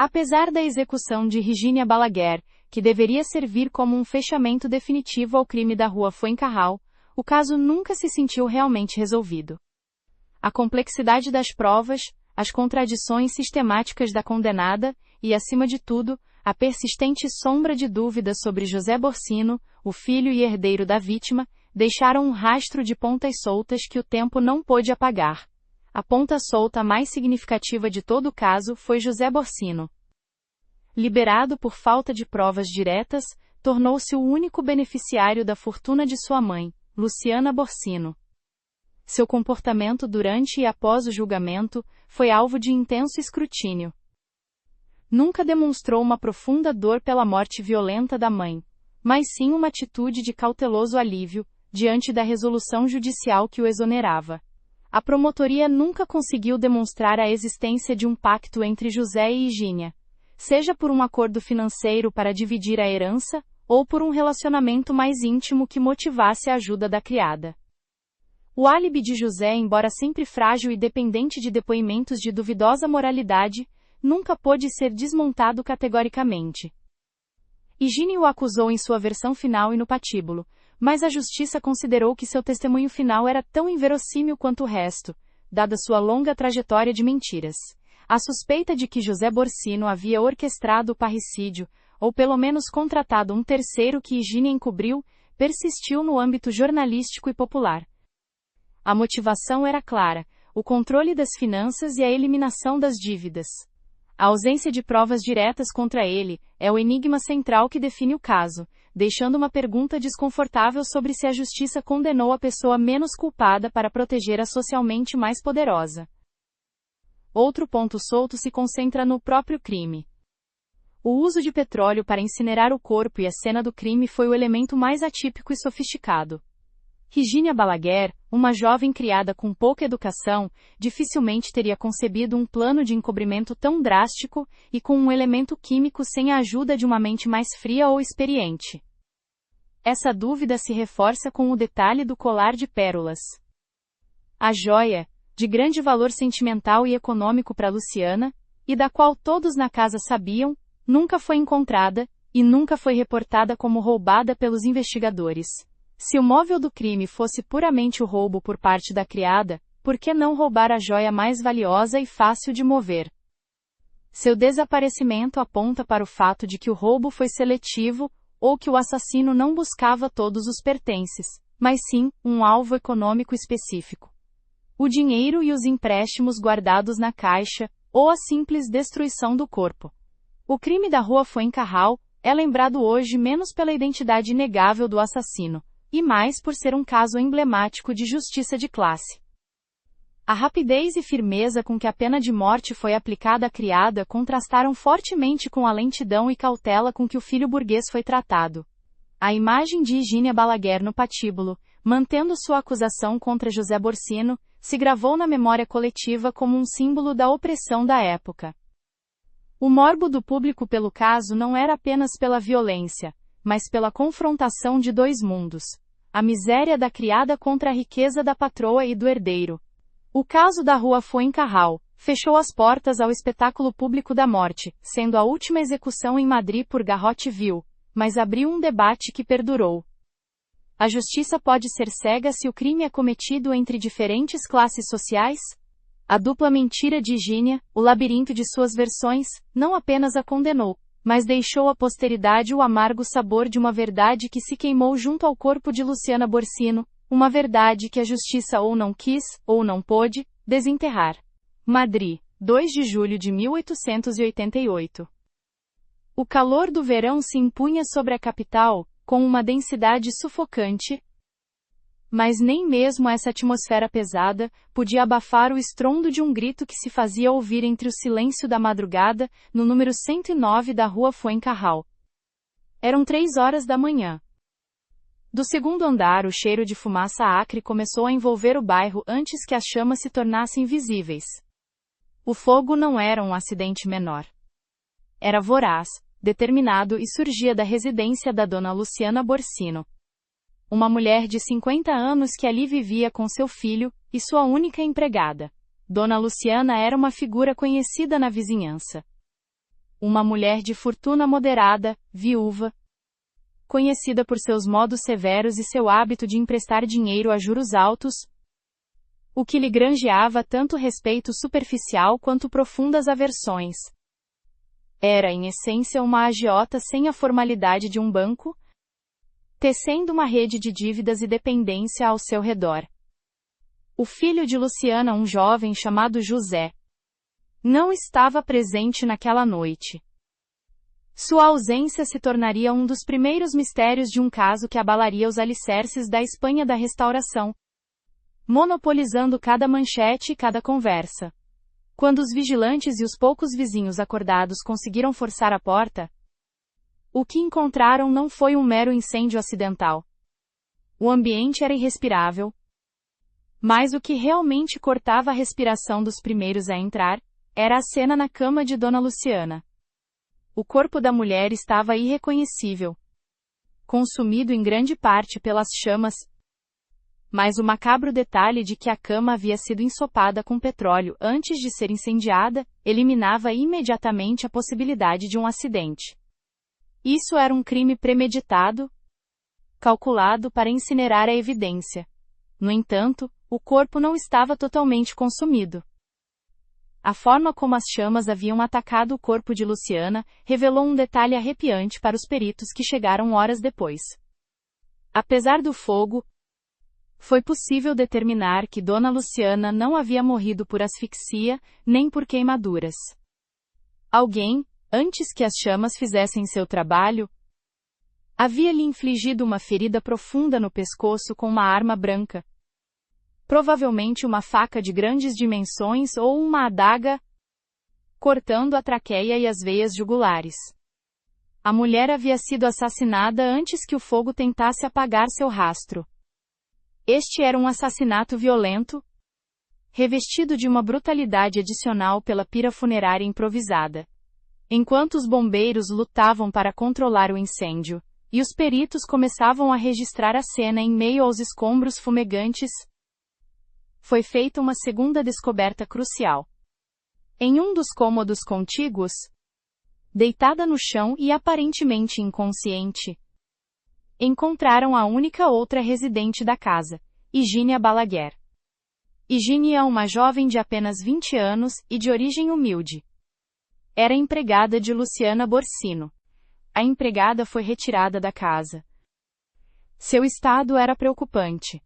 Apesar da execução de Virginia Balaguer, que deveria servir como um fechamento definitivo ao crime da Rua Fuencarral, o caso nunca se sentiu realmente resolvido. A complexidade das provas, as contradições sistemáticas da condenada e, acima de tudo, a persistente sombra de dúvidas sobre José Borsino, o filho e herdeiro da vítima, deixaram um rastro de pontas soltas que o tempo não pôde apagar. A ponta solta mais significativa de todo o caso foi José Borsino. Liberado por falta de provas diretas, tornou-se o único beneficiário da fortuna de sua mãe, Luciana Borsino. Seu comportamento durante e após o julgamento foi alvo de intenso escrutínio. Nunca demonstrou uma profunda dor pela morte violenta da mãe, mas sim uma atitude de cauteloso alívio, diante da resolução judicial que o exonerava. A promotoria nunca conseguiu demonstrar a existência de um pacto entre José e Higínia, seja por um acordo financeiro para dividir a herança, ou por um relacionamento mais íntimo que motivasse a ajuda da criada. O álibi de José, embora sempre frágil e dependente de depoimentos de duvidosa moralidade, nunca pôde ser desmontado categoricamente. Higínia o acusou em sua versão final e no patíbulo, mas a justiça considerou que seu testemunho final era tão inverossímil quanto o resto, dada sua longa trajetória de mentiras. A suspeita de que José Borsino havia orquestrado o parricídio, ou pelo menos contratado um terceiro que Higínia encobriu, persistiu no âmbito jornalístico e popular. A motivação era clara: o controle das finanças e a eliminação das dívidas. A ausência de provas diretas contra ele é o enigma central que define o caso, deixando uma pergunta desconfortável sobre se a justiça condenou a pessoa menos culpada para proteger a socialmente mais poderosa. Outro ponto solto se concentra no próprio crime. O uso de petróleo para incinerar o corpo e a cena do crime foi o elemento mais atípico e sofisticado. Virginia Balaguer, uma jovem criada com pouca educação, dificilmente teria concebido um plano de encobrimento tão drástico e com um elemento químico sem a ajuda de uma mente mais fria ou experiente. Essa dúvida se reforça com o detalhe do colar de pérolas. A joia, de grande valor sentimental e econômico para Luciana, e da qual todos na casa sabiam, nunca foi encontrada, e nunca foi reportada como roubada pelos investigadores. Se o móvel do crime fosse puramente o roubo por parte da criada, por que não roubar a joia mais valiosa e fácil de mover? Seu desaparecimento aponta para o fato de que o roubo foi seletivo, ou que o assassino não buscava todos os pertences, mas sim, um alvo econômico específico. O dinheiro e os empréstimos guardados na caixa, ou a simples destruição do corpo. O crime da Rua Fuencarral é lembrado hoje menos pela identidade inegável do assassino, e mais por ser um caso emblemático de justiça de classe. A rapidez e firmeza com que a pena de morte foi aplicada à criada contrastaram fortemente com a lentidão e cautela com que o filho burguês foi tratado. A imagem de Virginia Balaguer no patíbulo, mantendo sua acusação contra José Borsino, se gravou na memória coletiva como um símbolo da opressão da época. O morbo do público pelo caso não era apenas pela violência, mas pela confrontação de dois mundos: a miséria da criada contra a riqueza da patroa e do herdeiro. O caso da Rua Fuencarral fechou as portas ao espetáculo público da morte, sendo a última execução em Madrid por garrote vil, mas abriu um debate que perdurou. A justiça pode ser cega se o crime é cometido entre diferentes classes sociais? A dupla mentira de Higínia, o labirinto de suas versões, não apenas a condenou, mas deixou à posteridade o amargo sabor de uma verdade que se queimou junto ao corpo de Luciana Borsino, uma verdade que a justiça ou não quis, ou não pôde, desenterrar. Madrid, 2 de julho de 1888. O calor do verão se impunha sobre a capital, com uma densidade sufocante, mas nem mesmo essa atmosfera pesada podia abafar o estrondo de um grito que se fazia ouvir entre o silêncio da madrugada, no número 109 da Rua Fuencarral. Eram 3 horas da manhã. Do segundo andar, o cheiro de fumaça acre começou a envolver o bairro antes que as chamas se tornassem visíveis. O fogo não era um acidente menor. Era voraz, determinado e surgia da residência da dona Luciana Borsino. Uma mulher de 50 anos que ali vivia com seu filho e sua única empregada. Dona Luciana era uma figura conhecida na vizinhança. uma mulher de fortuna moderada, viúva, conhecida por seus modos severos e seu hábito de emprestar dinheiro a juros altos, o que lhe granjeava tanto respeito superficial quanto profundas aversões. Era, em essência, uma agiota sem a formalidade de um banco, tecendo uma rede de dívidas e dependência ao seu redor. O filho de Luciana, um jovem chamado José, não estava presente naquela noite. Sua ausência se tornaria um dos primeiros mistérios de um caso que abalaria os alicerces da Espanha da Restauração, monopolizando cada manchete e cada conversa. Quando os vigilantes e os poucos vizinhos acordados conseguiram forçar a porta, o que encontraram não foi um mero incêndio acidental. O ambiente era irrespirável, mas o que realmente cortava a respiração dos primeiros a entrar era a cena na cama de Dona Luciana. O corpo da mulher estava irreconhecível, consumido em grande parte pelas chamas, mas o macabro detalhe de que a cama havia sido ensopada com petróleo antes de ser incendiada eliminava imediatamente a possibilidade de um acidente. Isso era um crime premeditado, calculado para incinerar a evidência. No entanto, o corpo não estava totalmente consumido. A forma como as chamas haviam atacado o corpo de Luciana revelou um detalhe arrepiante para os peritos que chegaram horas depois. Apesar do fogo, foi possível determinar que Dona Luciana não havia morrido por asfixia, nem por queimaduras. Alguém, antes que as chamas fizessem seu trabalho, havia-lhe infligido uma ferida profunda no pescoço com uma arma branca. Provavelmente uma faca de grandes dimensões ou uma adaga, cortando a traqueia e as veias jugulares. A mulher havia sido assassinada antes que o fogo tentasse apagar seu rastro. Este era um assassinato violento, revestido de uma brutalidade adicional pela pira funerária improvisada. Enquanto os bombeiros lutavam para controlar o incêndio, e os peritos começavam a registrar a cena em meio aos escombros fumegantes, foi feita uma segunda descoberta crucial. Em um dos cômodos contíguos, deitada no chão e aparentemente inconsciente, encontraram a única outra residente da casa, Higínia Balaguer. Higínia, uma jovem de apenas 20 anos e de origem humilde, era empregada de Luciana Borsino. A empregada foi retirada da casa. Seu estado era preocupante.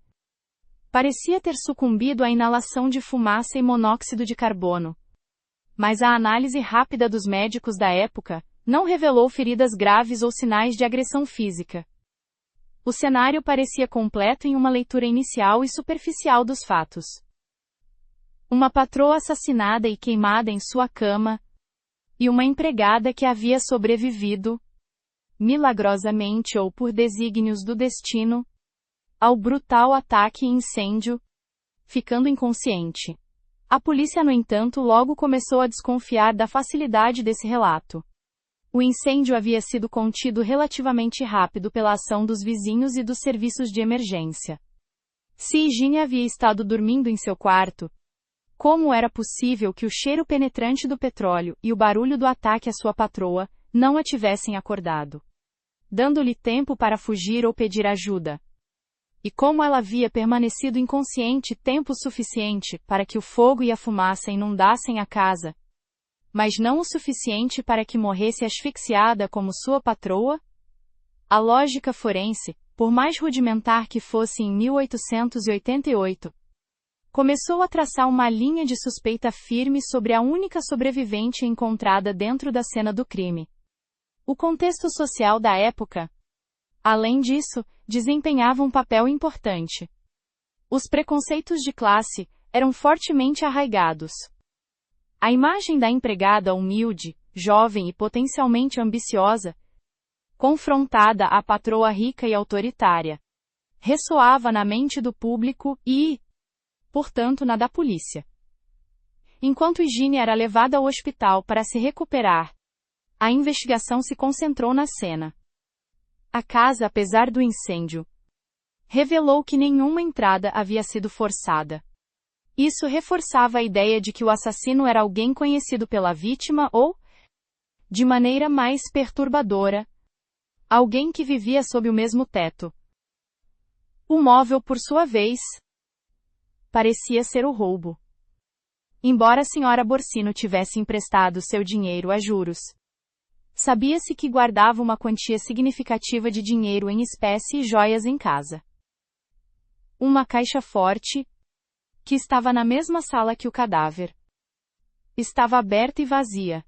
Parecia ter sucumbido à inalação de fumaça e monóxido de carbono. Mas a análise rápida dos médicos da época não revelou feridas graves ou sinais de agressão física. O cenário parecia completo em uma leitura inicial e superficial dos fatos. Uma patroa assassinada e queimada em sua cama, e uma empregada que havia sobrevivido, milagrosamente ou por desígnios do destino, ao brutal ataque e incêndio, ficando inconsciente. A polícia, no entanto, logo começou a desconfiar da facilidade desse relato. O incêndio havia sido contido relativamente rápido pela ação dos vizinhos e dos serviços de emergência. Se Higínia havia estado dormindo em seu quarto, como era possível que o cheiro penetrante do petróleo e o barulho do ataque à sua patroa não a tivessem acordado, dando-lhe tempo para fugir ou pedir ajuda? E como ela havia permanecido inconsciente tempo suficiente para que o fogo e a fumaça inundassem a casa, mas não o suficiente para que morresse asfixiada como sua patroa? A lógica forense, por mais rudimentar que fosse em 1888, começou a traçar uma linha de suspeita firme sobre a única sobrevivente encontrada dentro da cena do crime. O contexto social da época, além disso, desempenhava um papel importante. Os preconceitos de classe eram fortemente arraigados. A imagem da empregada humilde, jovem e potencialmente ambiciosa, confrontada à patroa rica e autoritária, ressoava na mente do público e, portanto, na da polícia. Enquanto Higínia era levada ao hospital para se recuperar, a investigação se concentrou na cena. A casa, apesar do incêndio, revelou que nenhuma entrada havia sido forçada. Isso reforçava a ideia de que o assassino era alguém conhecido pela vítima ou De maneira mais perturbadora, alguém que vivia sob o mesmo teto. O móvel, por sua vez, parecia ser o roubo. Embora a senhora Borsino tivesse emprestado seu dinheiro a juros, sabia-se que guardava uma quantia significativa de dinheiro em espécie e joias em casa. Uma caixa forte, que estava na mesma sala que o cadáver, estava aberta e vazia.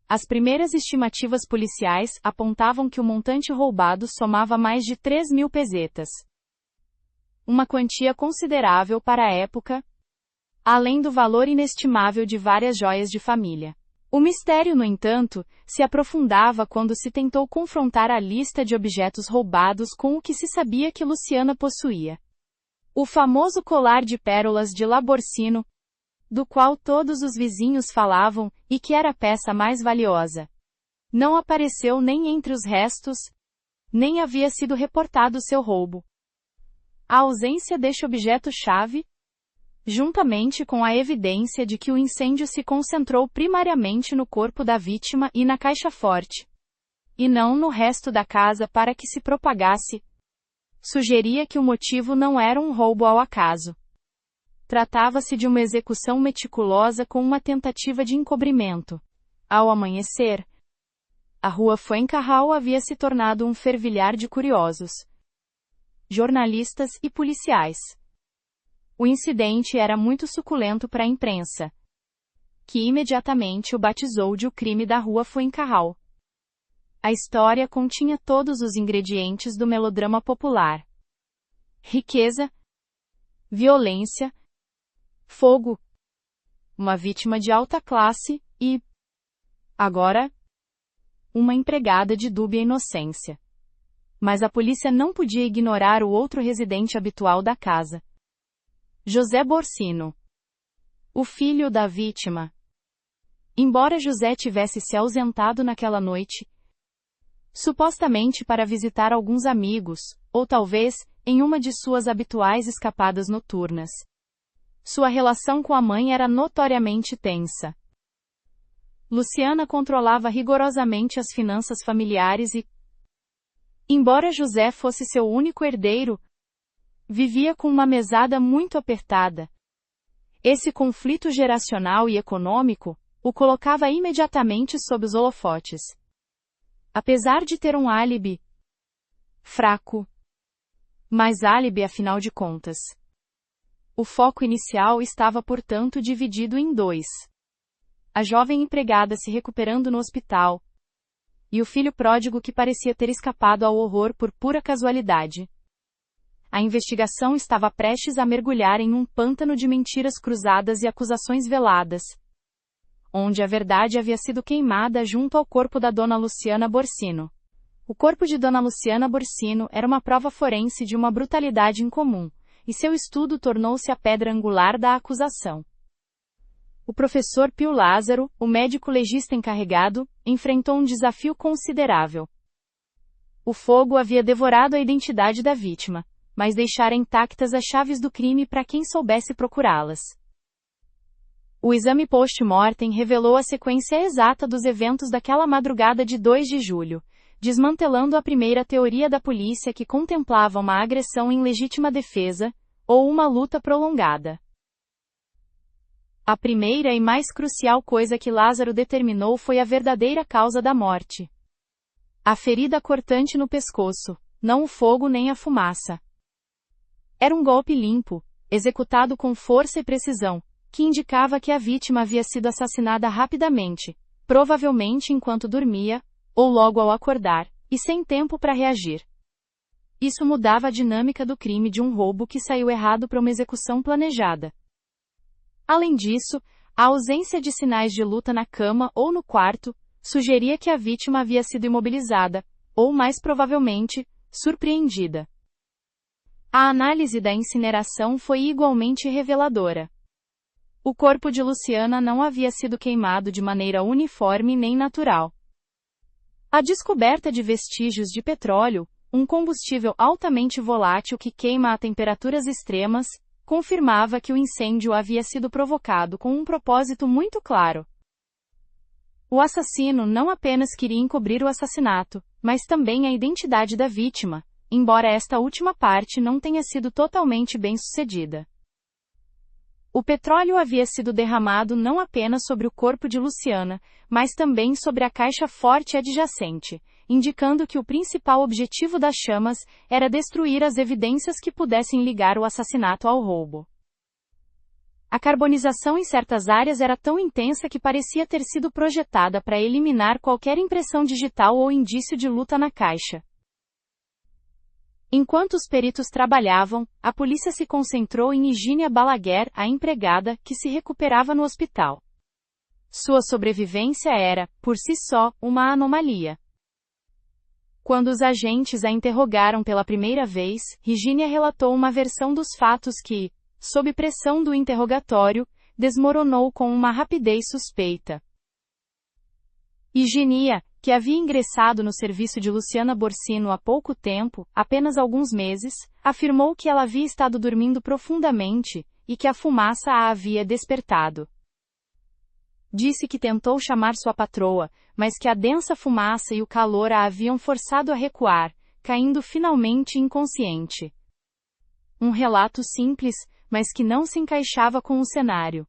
As primeiras estimativas policiais apontavam que o montante roubado somava mais de 3.000 pesetas. Uma quantia considerável para a época, além do valor inestimável de várias joias de família. O mistério, no entanto, se aprofundava quando se tentou confrontar a lista de objetos roubados com o que se sabia que Luciana possuía. O famoso colar de pérolas de La Borsino, do qual todos os vizinhos falavam, e que era a peça mais valiosa, não apareceu nem entre os restos, nem havia sido reportado seu roubo. A ausência deste objeto-chave, juntamente com a evidência de que o incêndio se concentrou primariamente no corpo da vítima e na caixa forte, e não no resto da casa para que se propagasse, sugeria que o motivo não era um roubo ao acaso. Tratava-se de uma execução meticulosa com uma tentativa de encobrimento. Ao amanhecer, a rua Fuencarral havia se tornado um fervilhar de curiosos, jornalistas e policiais. O incidente era muito suculento para a imprensa, que imediatamente o batizou de o crime da rua Fuencarral. A história continha todos os ingredientes do melodrama popular: riqueza, violência, fogo, uma vítima de alta classe e, agora, uma empregada de dúbia inocência. Mas a polícia não podia ignorar o outro residente habitual da casa: José Borsino, o filho da vítima. Embora José tivesse se ausentado naquela noite, supostamente para visitar alguns amigos, ou talvez, em uma de suas habituais escapadas noturnas, sua relação com a mãe era notoriamente tensa. Luciana controlava rigorosamente as finanças familiares e, embora José fosse seu único herdeiro, vivia com uma mesada muito apertada. Esse conflito geracional e econômico o colocava imediatamente sob os holofotes. Apesar de ter um álibi fraco, mas álibi afinal de contas, o foco inicial estava, portanto, dividido em dois: a jovem empregada se recuperando no hospital e o filho pródigo que parecia ter escapado ao horror por pura casualidade. A investigação estava prestes a mergulhar em um pântano de mentiras cruzadas e acusações veladas, onde a verdade havia sido queimada junto ao corpo da dona Luciana Borsino. O corpo de dona Luciana Borsino era uma prova forense de uma brutalidade incomum, e seu estudo tornou-se a pedra angular da acusação. O professor Pio Lázaro, o médico legista encarregado, enfrentou um desafio considerável. O fogo havia devorado a identidade da vítima, mas deixara intactas as chaves do crime para quem soubesse procurá-las. O exame post-mortem revelou a sequência exata dos eventos daquela madrugada de 2 de julho, desmantelando a primeira teoria da polícia que contemplava uma agressão em legítima defesa, ou uma luta prolongada. A primeira e mais crucial coisa que Lázaro determinou foi a verdadeira causa da morte: a ferida cortante no pescoço, não o fogo nem a fumaça. Era um golpe limpo, executado com força e precisão, que indicava que a vítima havia sido assassinada rapidamente, provavelmente enquanto dormia, ou logo ao acordar, e sem tempo para reagir. Isso mudava a dinâmica do crime de um roubo que saiu errado para uma execução planejada. Além disso, a ausência de sinais de luta na cama ou no quarto sugeria que a vítima havia sido imobilizada, ou mais provavelmente, surpreendida. A análise da incineração foi igualmente reveladora. O corpo de Luciana não havia sido queimado de maneira uniforme nem natural. A descoberta de vestígios de petróleo, um combustível altamente volátil que queima a temperaturas extremas, confirmava que o incêndio havia sido provocado com um propósito muito claro: O assassino não apenas queria encobrir o assassinato, mas também a identidade da vítima, embora esta última parte não tenha sido totalmente bem-sucedida. O petróleo havia sido derramado não apenas sobre o corpo de Luciana, mas também sobre a caixa forte adjacente, indicando que o principal objetivo das chamas era destruir as evidências que pudessem ligar o assassinato ao roubo. A carbonização em certas áreas era tão intensa que parecia ter sido projetada para eliminar qualquer impressão digital ou indício de luta na caixa. Enquanto os peritos trabalhavam, a polícia se concentrou em Higínia Balaguer, a empregada, que se recuperava no hospital. Sua sobrevivência era, por si só, uma anomalia. Quando os agentes a interrogaram pela primeira vez, Higínia relatou uma versão dos fatos que, sob pressão do interrogatório, desmoronou com uma rapidez suspeita. Higínia, que havia ingressado no serviço de Luciana Borsino há pouco tempo, apenas alguns meses, afirmou que ela havia estado dormindo profundamente e que a fumaça a havia despertado. Disse que tentou chamar sua patroa, mas que a densa fumaça e o calor a haviam forçado a recuar, caindo finalmente inconsciente. Um relato simples, mas que não se encaixava com o cenário.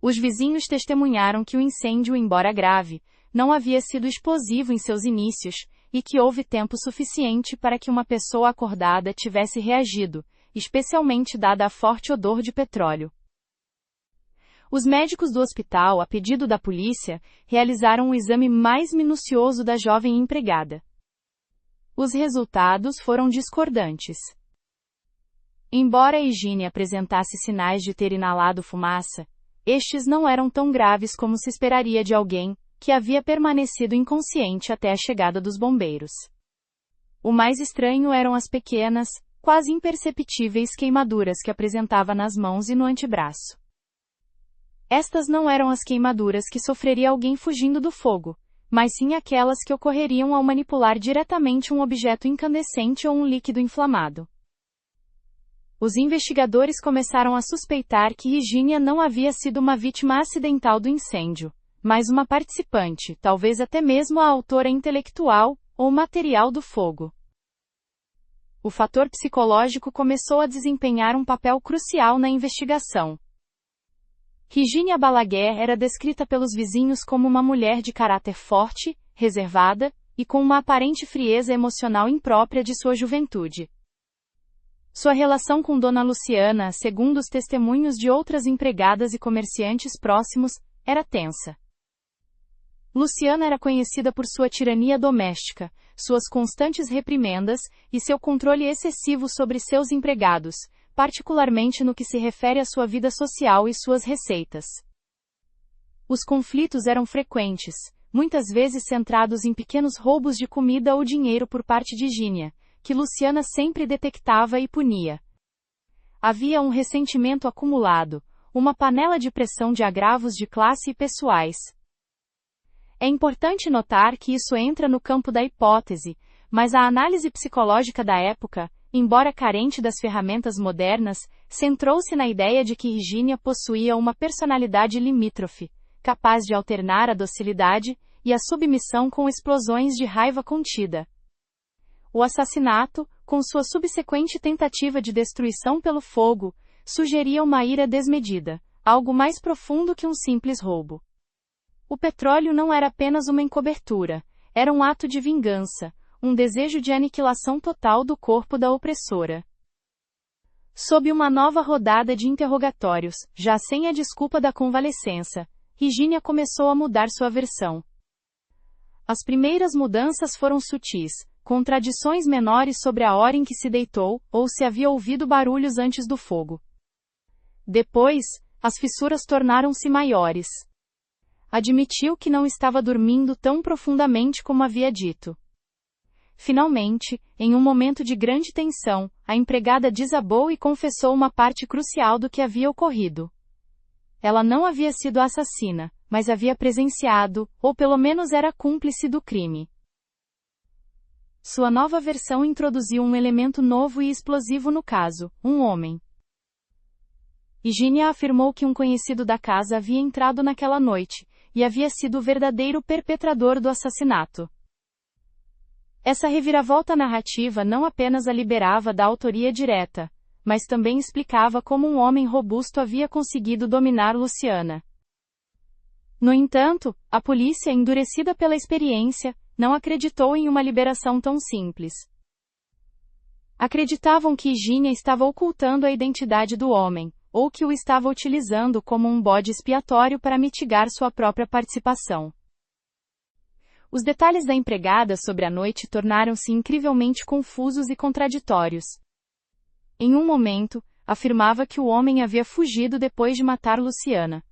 Os vizinhos testemunharam que o incêndio, embora grave, não havia sido explosivo em seus inícios, e que houve tempo suficiente para que uma pessoa acordada tivesse reagido, especialmente dada a forte odor de petróleo. Os médicos do hospital, a pedido da polícia, realizaram um exame mais minucioso da jovem empregada. Os resultados foram discordantes. Embora Higínia apresentasse sinais de ter inalado fumaça, estes não eram tão graves como se esperaria de alguém que havia permanecido inconsciente até a chegada dos bombeiros. O mais estranho eram as pequenas, quase imperceptíveis queimaduras que apresentava nas mãos e no antebraço. Estas não eram as queimaduras que sofreria alguém fugindo do fogo, mas sim aquelas que ocorreriam ao manipular diretamente um objeto incandescente ou um líquido inflamado. Os investigadores começaram a suspeitar que Higínia não havia sido uma vítima acidental do incêndio, mas uma participante, talvez até mesmo a autora intelectual ou material do fogo. O fator psicológico começou a desempenhar um papel crucial na investigação. Higínia Balaguer era descrita pelos vizinhos como uma mulher de caráter forte, reservada, e com uma aparente frieza emocional imprópria de sua juventude. Sua relação com Dona Luciana, segundo os testemunhos de outras empregadas e comerciantes próximos, era tensa. Luciana era conhecida por sua tirania doméstica, suas constantes reprimendas e seu controle excessivo sobre seus empregados, particularmente no que se refere à sua vida social e suas receitas. Os conflitos eram frequentes, muitas vezes centrados em pequenos roubos de comida ou dinheiro por parte de Higínia, que Luciana sempre detectava e punia. Havia um ressentimento acumulado, uma panela de pressão de agravos de classe e pessoais. É importante notar que isso entra no campo da hipótese, mas a análise psicológica da época, embora carente das ferramentas modernas, centrou-se na ideia de que Higínia possuía uma personalidade limítrofe, capaz de alternar a docilidade e a submissão com explosões de raiva contida. O assassinato, com sua subsequente tentativa de destruição pelo fogo, sugeria uma ira desmedida, algo mais profundo que um simples roubo. O petróleo não era apenas uma encobertura, era um ato de vingança, um desejo de aniquilação total do corpo da opressora. Sob uma nova rodada de interrogatórios, já sem a desculpa da convalescença, Higínia começou a mudar sua versão. As primeiras mudanças foram sutis, contradições menores sobre a hora em que se deitou, ou se havia ouvido barulhos antes do fogo. Depois, as fissuras tornaram-se maiores. Admitiu que não estava dormindo tão profundamente como havia dito. Finalmente, em um momento de grande tensão, a empregada desabou e confessou uma parte crucial do que havia ocorrido. Ela não havia sido a assassina, mas havia presenciado, ou pelo menos era cúmplice do crime. Sua nova versão introduziu um elemento novo e explosivo no caso, um homem. Higínia afirmou que um conhecido da casa havia entrado naquela noite, e havia sido o verdadeiro perpetrador do assassinato. Essa reviravolta narrativa não apenas a liberava da autoria direta, mas também explicava como um homem robusto havia conseguido dominar Luciana. No entanto, a polícia, endurecida pela experiência, não acreditou em uma liberação tão simples. Acreditavam que Higínia estava ocultando a identidade do homem, ou que o estava utilizando como um bode expiatório para mitigar sua própria participação. Os detalhes da empregada sobre a noite tornaram-se incrivelmente confusos e contraditórios. Em um momento, afirmava que o homem havia fugido depois de matar Luciana.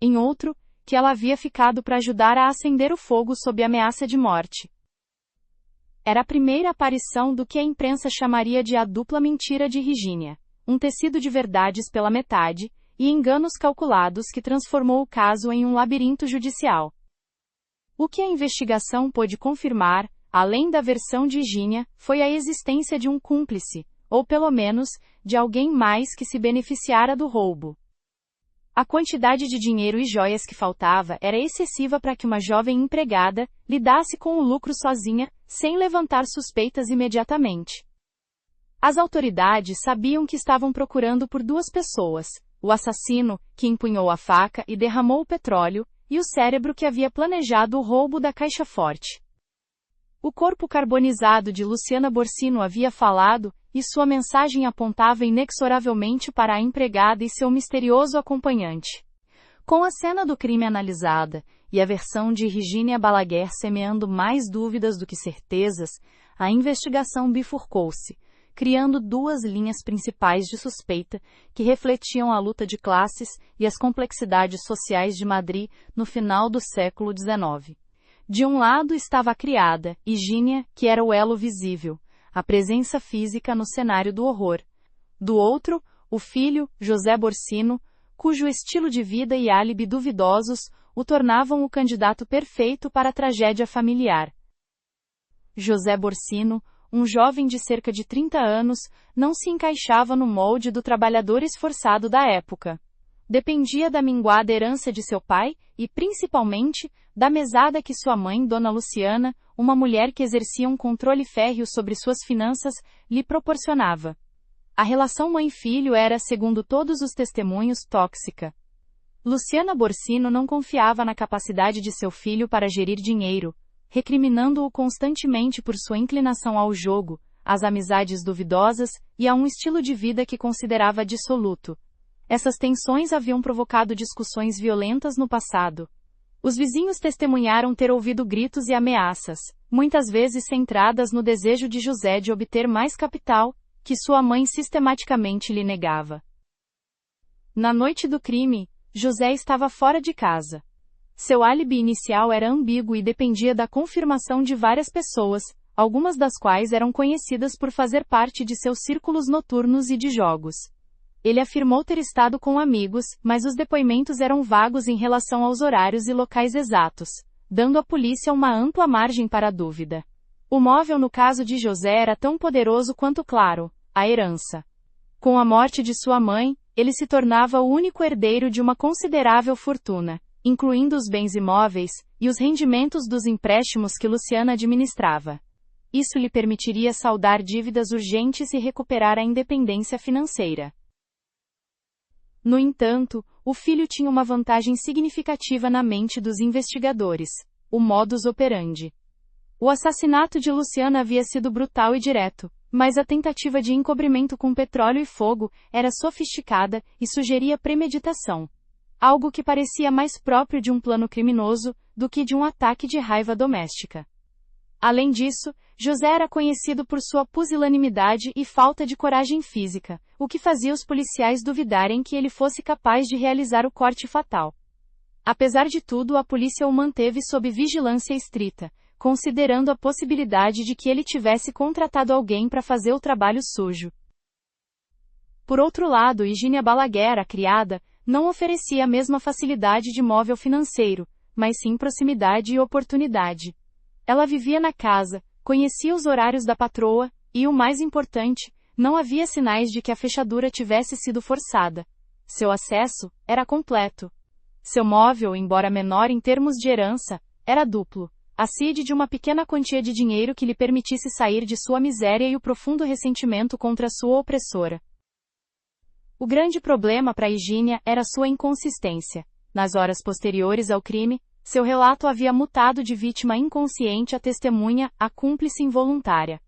Em outro, que ela havia ficado para ajudar a acender o fogo sob ameaça de morte. Era a primeira aparição do que a imprensa chamaria de a dupla mentira de Higínia, um tecido de verdades pela metade, e enganos calculados que transformou o caso em um labirinto judicial. O que a investigação pôde confirmar, além da versão de Higínia, foi a existência de um cúmplice, ou pelo menos, de alguém mais que se beneficiara do roubo. A quantidade de dinheiro e joias que faltava era excessiva para que uma jovem empregada lidasse com o lucro sozinha, sem levantar suspeitas imediatamente. As autoridades sabiam que estavam procurando por duas pessoas: o assassino, que empunhou a faca e derramou o petróleo, e o cérebro que havia planejado o roubo da caixa forte. O corpo carbonizado de Luciana Borsino havia falado, e sua mensagem apontava inexoravelmente para a empregada e seu misterioso acompanhante. Com a cena do crime analisada, e a versão de Higínia Balaguer semeando mais dúvidas do que certezas, a investigação bifurcou-se, criando duas linhas principais de suspeita que refletiam a luta de classes e as complexidades sociais de Madrid no final do século XIX. De um lado estava a criada, Higínia, que era o elo visível, a presença física no cenário do horror. Do outro, o filho, José Borsino, cujo estilo de vida e álibi duvidosos o tornavam o candidato perfeito para a tragédia familiar. José Borsino, um jovem de cerca de 30 anos, não se encaixava no molde do trabalhador esforçado da época. Dependia da minguada herança de seu pai e, principalmente, da mesada que sua mãe, Dona Luciana, uma mulher que exercia um controle férreo sobre suas finanças, lhe proporcionava. A relação mãe-filho era, segundo todos os testemunhos, tóxica. Luciana Borsino não confiava na capacidade de seu filho para gerir dinheiro, recriminando-o constantemente por sua inclinação ao jogo, às amizades duvidosas e a um estilo de vida que considerava dissoluto. Essas tensões haviam provocado discussões violentas no passado. Os vizinhos testemunharam ter ouvido gritos e ameaças, muitas vezes centradas no desejo de José de obter mais capital, que sua mãe sistematicamente lhe negava. Na noite do crime, José estava fora de casa. Seu álibi inicial era ambíguo e dependia da confirmação de várias pessoas, algumas das quais eram conhecidas por fazer parte de seus círculos noturnos e de jogos. Ele afirmou ter estado com amigos, mas os depoimentos eram vagos em relação aos horários e locais exatos, dando à polícia uma ampla margem para a dúvida. O móvel no caso de José era tão poderoso quanto claro: a herança. Com a morte de sua mãe, ele se tornava o único herdeiro de uma considerável fortuna, incluindo os bens imóveis e os rendimentos dos empréstimos que Luciana administrava. Isso lhe permitiria saldar dívidas urgentes e recuperar a independência financeira. No entanto, o filho tinha uma vantagem significativa na mente dos investigadores: o modus operandi. O assassinato de Luciana havia sido brutal e direto, mas a tentativa de encobrimento com petróleo e fogo era sofisticada e sugeria premeditação. Algo que parecia mais próprio de um plano criminoso do que de um ataque de raiva doméstica. Além disso, José era conhecido por sua pusilanimidade e falta de coragem física, o que fazia os policiais duvidarem que ele fosse capaz de realizar o corte fatal. Apesar de tudo, a polícia o manteve sob vigilância estrita, considerando a possibilidade de que ele tivesse contratado alguém para fazer o trabalho sujo. Por outro lado, Higínia Balaguer, a criada, não oferecia a mesma facilidade de móvel financeiro, mas sim proximidade e oportunidade. Ela vivia na casa, conhecia os horários da patroa, e o mais importante, não havia sinais de que a fechadura tivesse sido forçada. Seu acesso era completo. Seu móvel, embora menor em termos de herança, era duplo. A sede de uma pequena quantia de dinheiro que lhe permitisse sair de sua miséria e o profundo ressentimento contra sua opressora. O grande problema para Higínia era sua inconsistência. Nas horas posteriores ao crime, seu relato havia mudado de vítima inconsciente a testemunha, a cúmplice involuntária.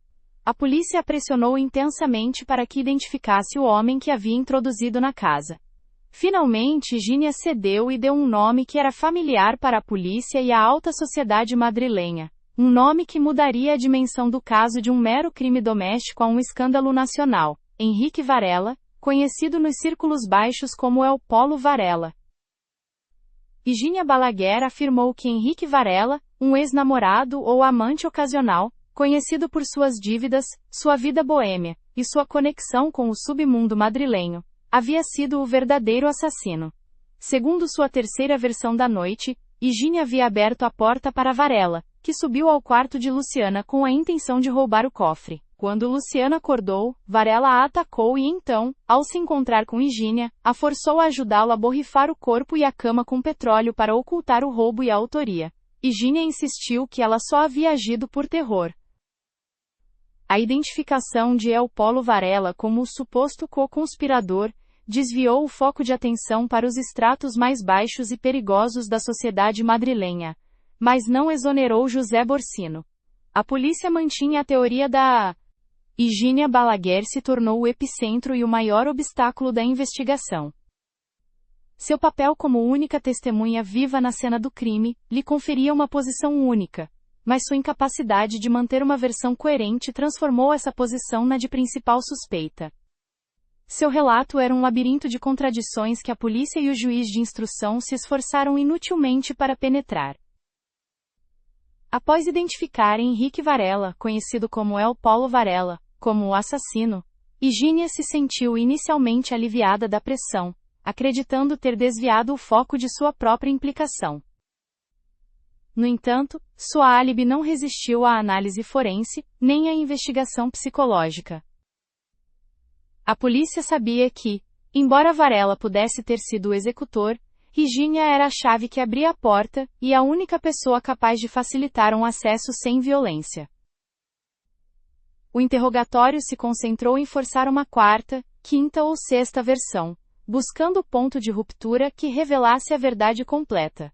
A polícia a pressionou intensamente para que identificasse o homem que havia introduzido na casa. Finalmente, Higínia cedeu e deu um nome que era familiar para a polícia e a alta sociedade madrilenha. Um nome que mudaria a dimensão do caso de um mero crime doméstico a um escândalo nacional. Henrique Varela, conhecido nos círculos baixos como El Polo Varela. Higínia Balaguer afirmou que Henrique Varela, um ex-namorado ou amante ocasional, conhecido por suas dívidas, sua vida boêmia e sua conexão com o submundo madrilenho, havia sido o verdadeiro assassino. Segundo sua terceira versão da noite, Higínia havia aberto a porta para Varela, que subiu ao quarto de Luciana com a intenção de roubar o cofre. Quando Luciana acordou, Varela a atacou e então, ao se encontrar com Higínia, a forçou a ajudá-lo a borrifar o corpo e a cama com petróleo para ocultar o roubo e a autoria. Higínia insistiu que ela só havia agido por terror. A identificação de El Polo Varela como o suposto co-conspirador desviou o foco de atenção para os estratos mais baixos e perigosos da sociedade madrilenha, mas não exonerou José Borsino. A polícia mantinha a teoria da Higínia Balaguer se tornou o epicentro e o maior obstáculo da investigação. Seu papel como única testemunha viva na cena do crime lhe conferia uma posição única, mas sua incapacidade de manter uma versão coerente transformou essa posição na de principal suspeita. Seu relato era um labirinto de contradições que a polícia e o juiz de instrução se esforçaram inutilmente para penetrar. Após identificar Henrique Varela, conhecido como El Polo Varela, como o assassino, Higínia se sentiu inicialmente aliviada da pressão, acreditando ter desviado o foco de sua própria implicação. No entanto, sua álibi não resistiu à análise forense, nem à investigação psicológica. A polícia sabia que, embora Varela pudesse ter sido o executor, Higínia era a chave que abria a porta e a única pessoa capaz de facilitar um acesso sem violência. O interrogatório se concentrou em forçar uma quarta, quinta ou sexta versão, buscando o ponto de ruptura que revelasse a verdade completa.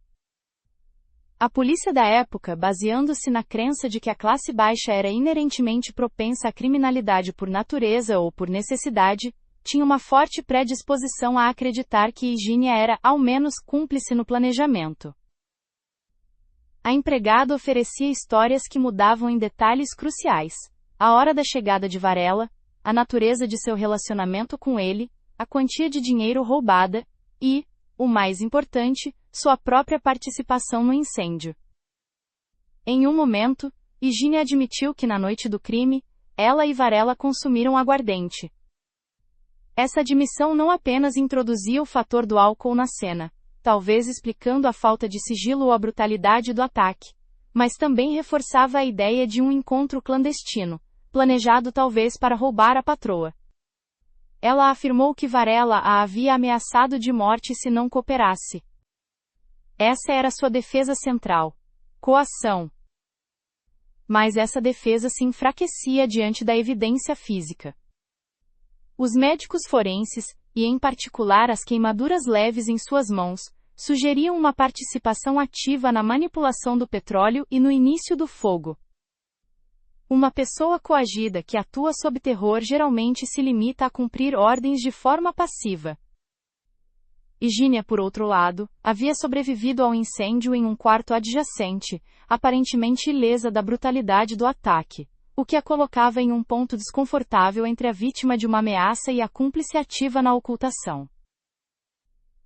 A polícia da época, baseando-se na crença de que a classe baixa era inerentemente propensa à criminalidade por natureza ou por necessidade, tinha uma forte predisposição a acreditar que Higínia era, ao menos, cúmplice no planejamento. A empregada oferecia histórias que mudavam em detalhes cruciais: a hora da chegada de Varela, a natureza de seu relacionamento com ele, a quantia de dinheiro roubada e, o mais importante, sua própria participação no incêndio. Em um momento, Higínia admitiu que na noite do crime, ela e Varela consumiram aguardente. Essa admissão não apenas introduzia o fator do álcool na cena, talvez explicando a falta de sigilo ou a brutalidade do ataque, mas também reforçava a ideia de um encontro clandestino, planejado talvez para roubar a patroa. Ela afirmou que Varela a havia ameaçado de morte se não cooperasse. Essa era sua defesa central: coação. Mas essa defesa se enfraquecia diante da evidência física. Os médicos forenses, e em particular as queimaduras leves em suas mãos, sugeriam uma participação ativa na manipulação do petróleo e no início do fogo. Uma pessoa coagida que atua sob terror geralmente se limita a cumprir ordens de forma passiva. Higínia, por outro lado, havia sobrevivido ao incêndio em um quarto adjacente, aparentemente ilesa da brutalidade do ataque, o que a colocava em um ponto desconfortável entre a vítima de uma ameaça e a cúmplice ativa na ocultação.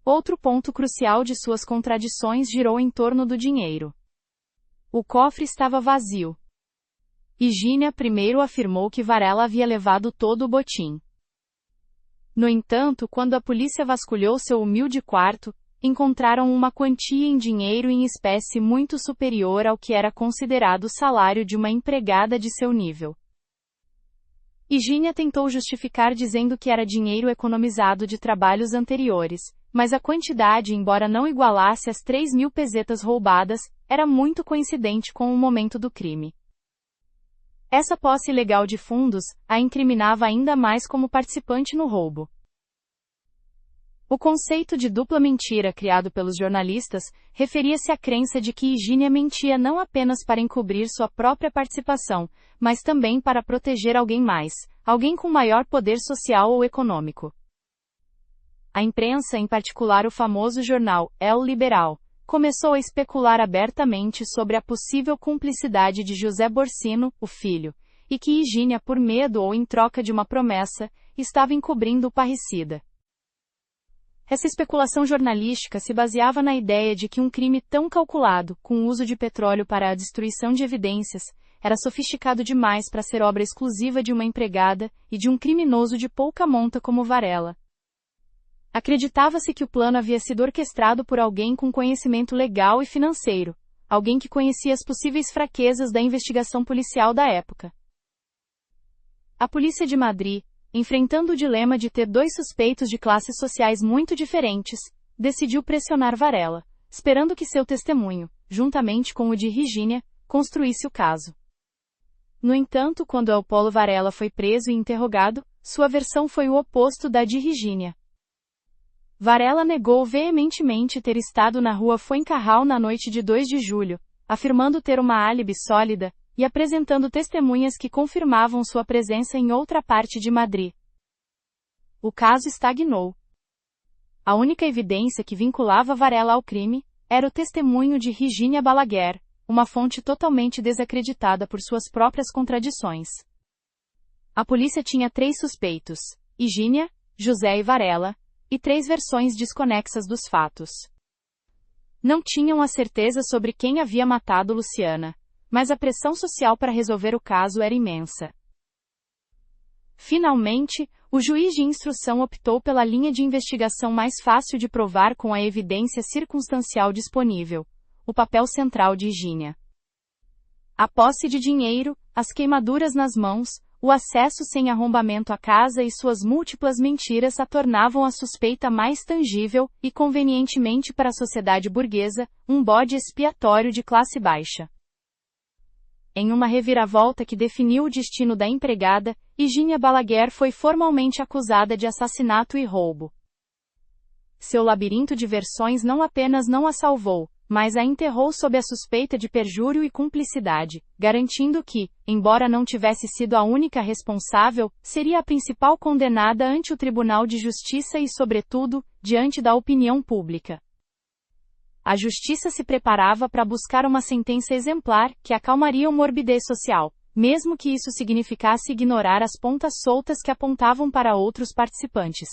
Outro ponto crucial de suas contradições girou em torno do dinheiro. O cofre estava vazio. Higínia primeiro afirmou que Varela havia levado todo o botim. No entanto, quando a polícia vasculhou seu humilde quarto, encontraram uma quantia em dinheiro em espécie muito superior ao que era considerado o salário de uma empregada de seu nível. Higínia tentou justificar dizendo que era dinheiro economizado de trabalhos anteriores, mas a quantidade, embora não igualasse as 3.000 pesetas roubadas, era muito coincidente com o momento do crime. Essa posse ilegal de fundos a incriminava ainda mais como participante no roubo. O conceito de dupla mentira criado pelos jornalistas referia-se à crença de que Higínia mentia não apenas para encobrir sua própria participação, mas também para proteger alguém mais, alguém com maior poder social ou econômico. A imprensa, em particular o famoso jornal El Liberal, começou a especular abertamente sobre a possível cumplicidade de José Borsino, o filho, e que Higínia, por medo ou em troca de uma promessa, estava encobrindo o parricida. Essa especulação jornalística se baseava na ideia de que um crime tão calculado, com o uso de petróleo para a destruição de evidências, era sofisticado demais para ser obra exclusiva de uma empregada e de um criminoso de pouca monta como Varela. Acreditava-se que o plano havia sido orquestrado por alguém com conhecimento legal e financeiro, alguém que conhecia as possíveis fraquezas da investigação policial da época. A polícia de Madrid, enfrentando o dilema de ter dois suspeitos de classes sociais muito diferentes, decidiu pressionar Varela, esperando que seu testemunho, juntamente com o de Higínia, construísse o caso. No entanto, quando Eupolo Varela foi preso e interrogado, sua versão foi o oposto da de Higínia. Varela negou veementemente ter estado na rua Fuencarral na noite de 2 de julho, afirmando ter uma álibi sólida, e apresentando testemunhas que confirmavam sua presença em outra parte de Madrid. O caso estagnou. A única evidência que vinculava Varela ao crime era o testemunho de Higínia Balaguer, uma fonte totalmente desacreditada por suas próprias contradições. A polícia tinha 3 suspeitos: Higínia, José e Varela, e 3 versões desconexas dos fatos. Não tinham a certeza sobre quem havia matado Luciana, mas a pressão social para resolver o caso era imensa. Finalmente, o juiz de instrução optou pela linha de investigação mais fácil de provar com a evidência circunstancial disponível, o papel central de Higínia. A posse de dinheiro, as queimaduras nas mãos, o acesso sem arrombamento à casa e suas múltiplas mentiras a tornavam a suspeita mais tangível e, convenientemente para a sociedade burguesa, um bode expiatório de classe baixa. Em uma reviravolta que definiu o destino da empregada, Higínia Balaguer foi formalmente acusada de assassinato e roubo. Seu labirinto de versões não apenas não a salvou, mas a enterrou sob a suspeita de perjúrio e cumplicidade, garantindo que, embora não tivesse sido a única responsável, seria a principal condenada ante o Tribunal de Justiça e, sobretudo, diante da opinião pública. A justiça se preparava para buscar uma sentença exemplar que acalmaria o morbidez social, mesmo que isso significasse ignorar as pontas soltas que apontavam para outros participantes.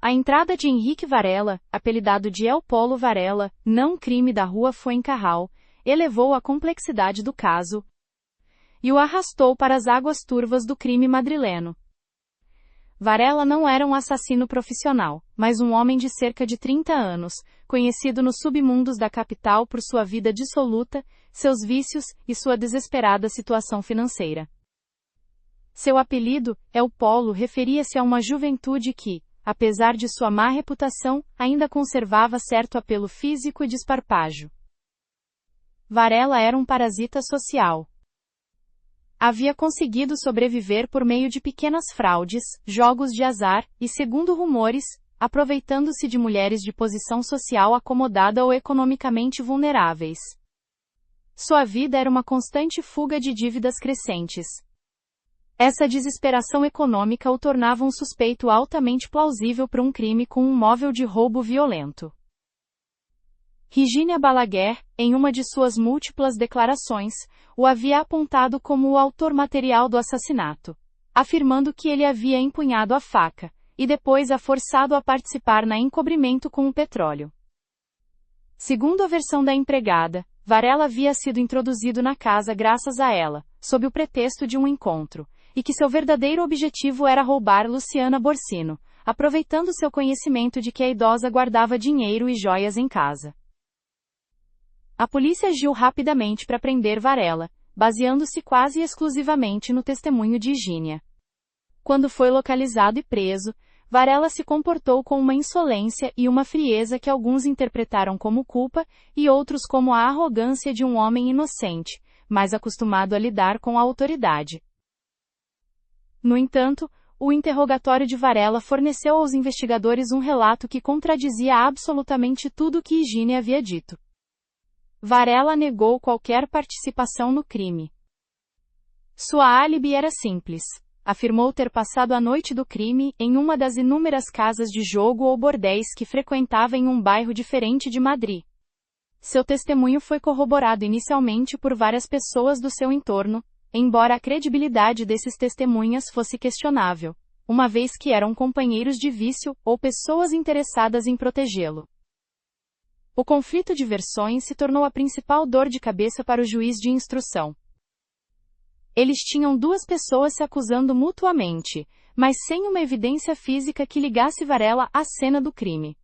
A entrada de Henrique Varela, apelidado de Eupolo Varela, não crime da rua Fuencarral, elevou a complexidade do caso e o arrastou para as águas turvas do crime madrileno. Varela não era um assassino profissional, mas um homem de cerca de 30 anos, conhecido nos submundos da capital por sua vida dissoluta, seus vícios e sua desesperada situação financeira. Seu apelido, Eupolo, referia-se a uma juventude que, apesar de sua má reputação, ainda conservava certo apelo físico e desparpajo. Varela era um parasita social. Havia conseguido sobreviver por meio de pequenas fraudes, jogos de azar e, segundo rumores, aproveitando-se de mulheres de posição social acomodada ou economicamente vulneráveis. Sua vida era uma constante fuga de dívidas crescentes. Essa desesperação econômica o tornava um suspeito altamente plausível para um crime com um móvel de roubo violento. Higínia Balaguer, em uma de suas múltiplas declarações, o havia apontado como o autor material do assassinato, afirmando que ele havia empunhado a faca, e depois a forçado a participar no encobrimento com o petróleo. Segundo a versão da empregada, Varela havia sido introduzido na casa graças a ela, sob o pretexto de um encontro, e que seu verdadeiro objetivo era roubar Luciana Borsino, aproveitando seu conhecimento de que a idosa guardava dinheiro e joias em casa. A polícia agiu rapidamente para prender Varela, baseando-se quase exclusivamente no testemunho de Higínia. Quando foi localizado e preso, Varela se comportou com uma insolência e uma frieza que alguns interpretaram como culpa e outros como a arrogância de um homem inocente, mas acostumado a lidar com a autoridade. No entanto, o interrogatório de Varela forneceu aos investigadores um relato que contradizia absolutamente tudo o que Higínio havia dito. Varela negou qualquer participação no crime. Sua álibi era simples. Afirmou ter passado a noite do crime em uma das inúmeras casas de jogo ou bordéis que frequentava em um bairro diferente de Madrid. Seu testemunho foi corroborado inicialmente por várias pessoas do seu entorno, embora a credibilidade desses testemunhas fosse questionável, uma vez que eram companheiros de vício ou pessoas interessadas em protegê-lo. O conflito de versões se tornou a principal dor de cabeça para o juiz de instrução. Eles tinham duas pessoas se acusando mutuamente, mas sem uma evidência física que ligasse Varela à cena do crime.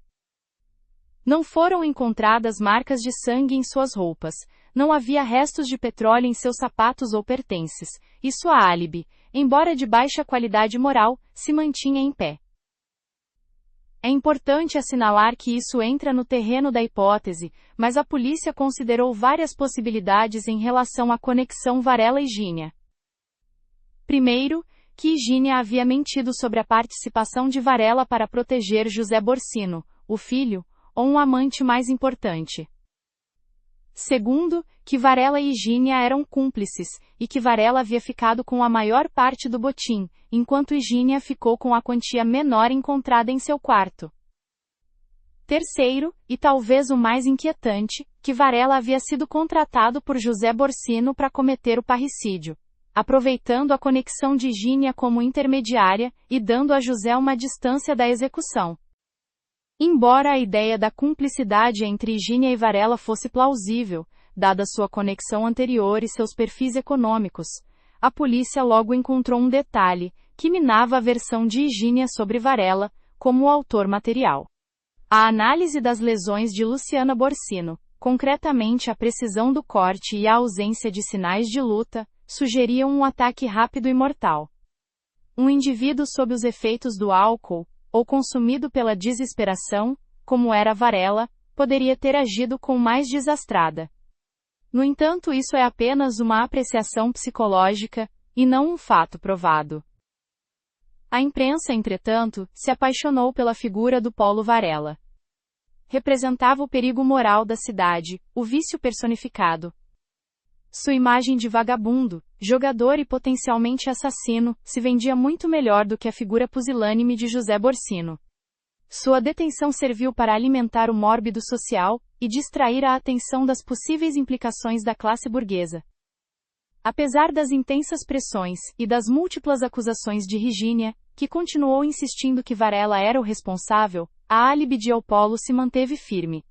Não foram encontradas marcas de sangue em suas roupas, não havia restos de petróleo em seus sapatos ou pertences, e sua álibi, embora de baixa qualidade moral, se mantinha em pé. É importante assinalar que isso entra no terreno da hipótese, mas a polícia considerou várias possibilidades em relação à conexão Varela-Higínio. Primeiro, que Higínio havia mentido sobre a participação de Varela para proteger José Borsino, o filho, ou um amante mais importante. Segundo, que Varela e Higínio eram cúmplices, e que Varela havia ficado com a maior parte do botim, enquanto Higínio ficou com a quantia menor encontrada em seu quarto. Terceiro, e talvez o mais inquietante, que Varela havia sido contratado por José Borsino para cometer o parricídio, aproveitando a conexão de Higínio como intermediária e dando a José uma distância da execução. Embora a ideia da cumplicidade entre Higínio e Varela fosse plausível, dada sua conexão anterior e seus perfis econômicos, a polícia logo encontrou um detalhe, que minava a versão de Higínio sobre Varela, como o autor material. A análise das lesões de Luciana Borsino, concretamente a precisão do corte e a ausência de sinais de luta, sugeriam um ataque rápido e mortal. Um indivíduo sob os efeitos do álcool, ou consumido pela desesperação, como era Varela, poderia ter agido com mais desastrada. No entanto, isso é apenas uma apreciação psicológica, e não um fato provado. A imprensa, entretanto, se apaixonou pela figura do Paulo Varela. Representava o perigo moral da cidade, o vício personificado. Sua imagem de vagabundo, jogador e potencialmente assassino, se vendia muito melhor do que a figura pusilânime de José Borsino. Sua detenção serviu para alimentar o mórbido social e distrair a atenção das possíveis implicações da classe burguesa. Apesar das intensas pressões e das múltiplas acusações de Higínio, que continuou insistindo que Varela era o responsável, a álibi de Eupolo se manteve firme.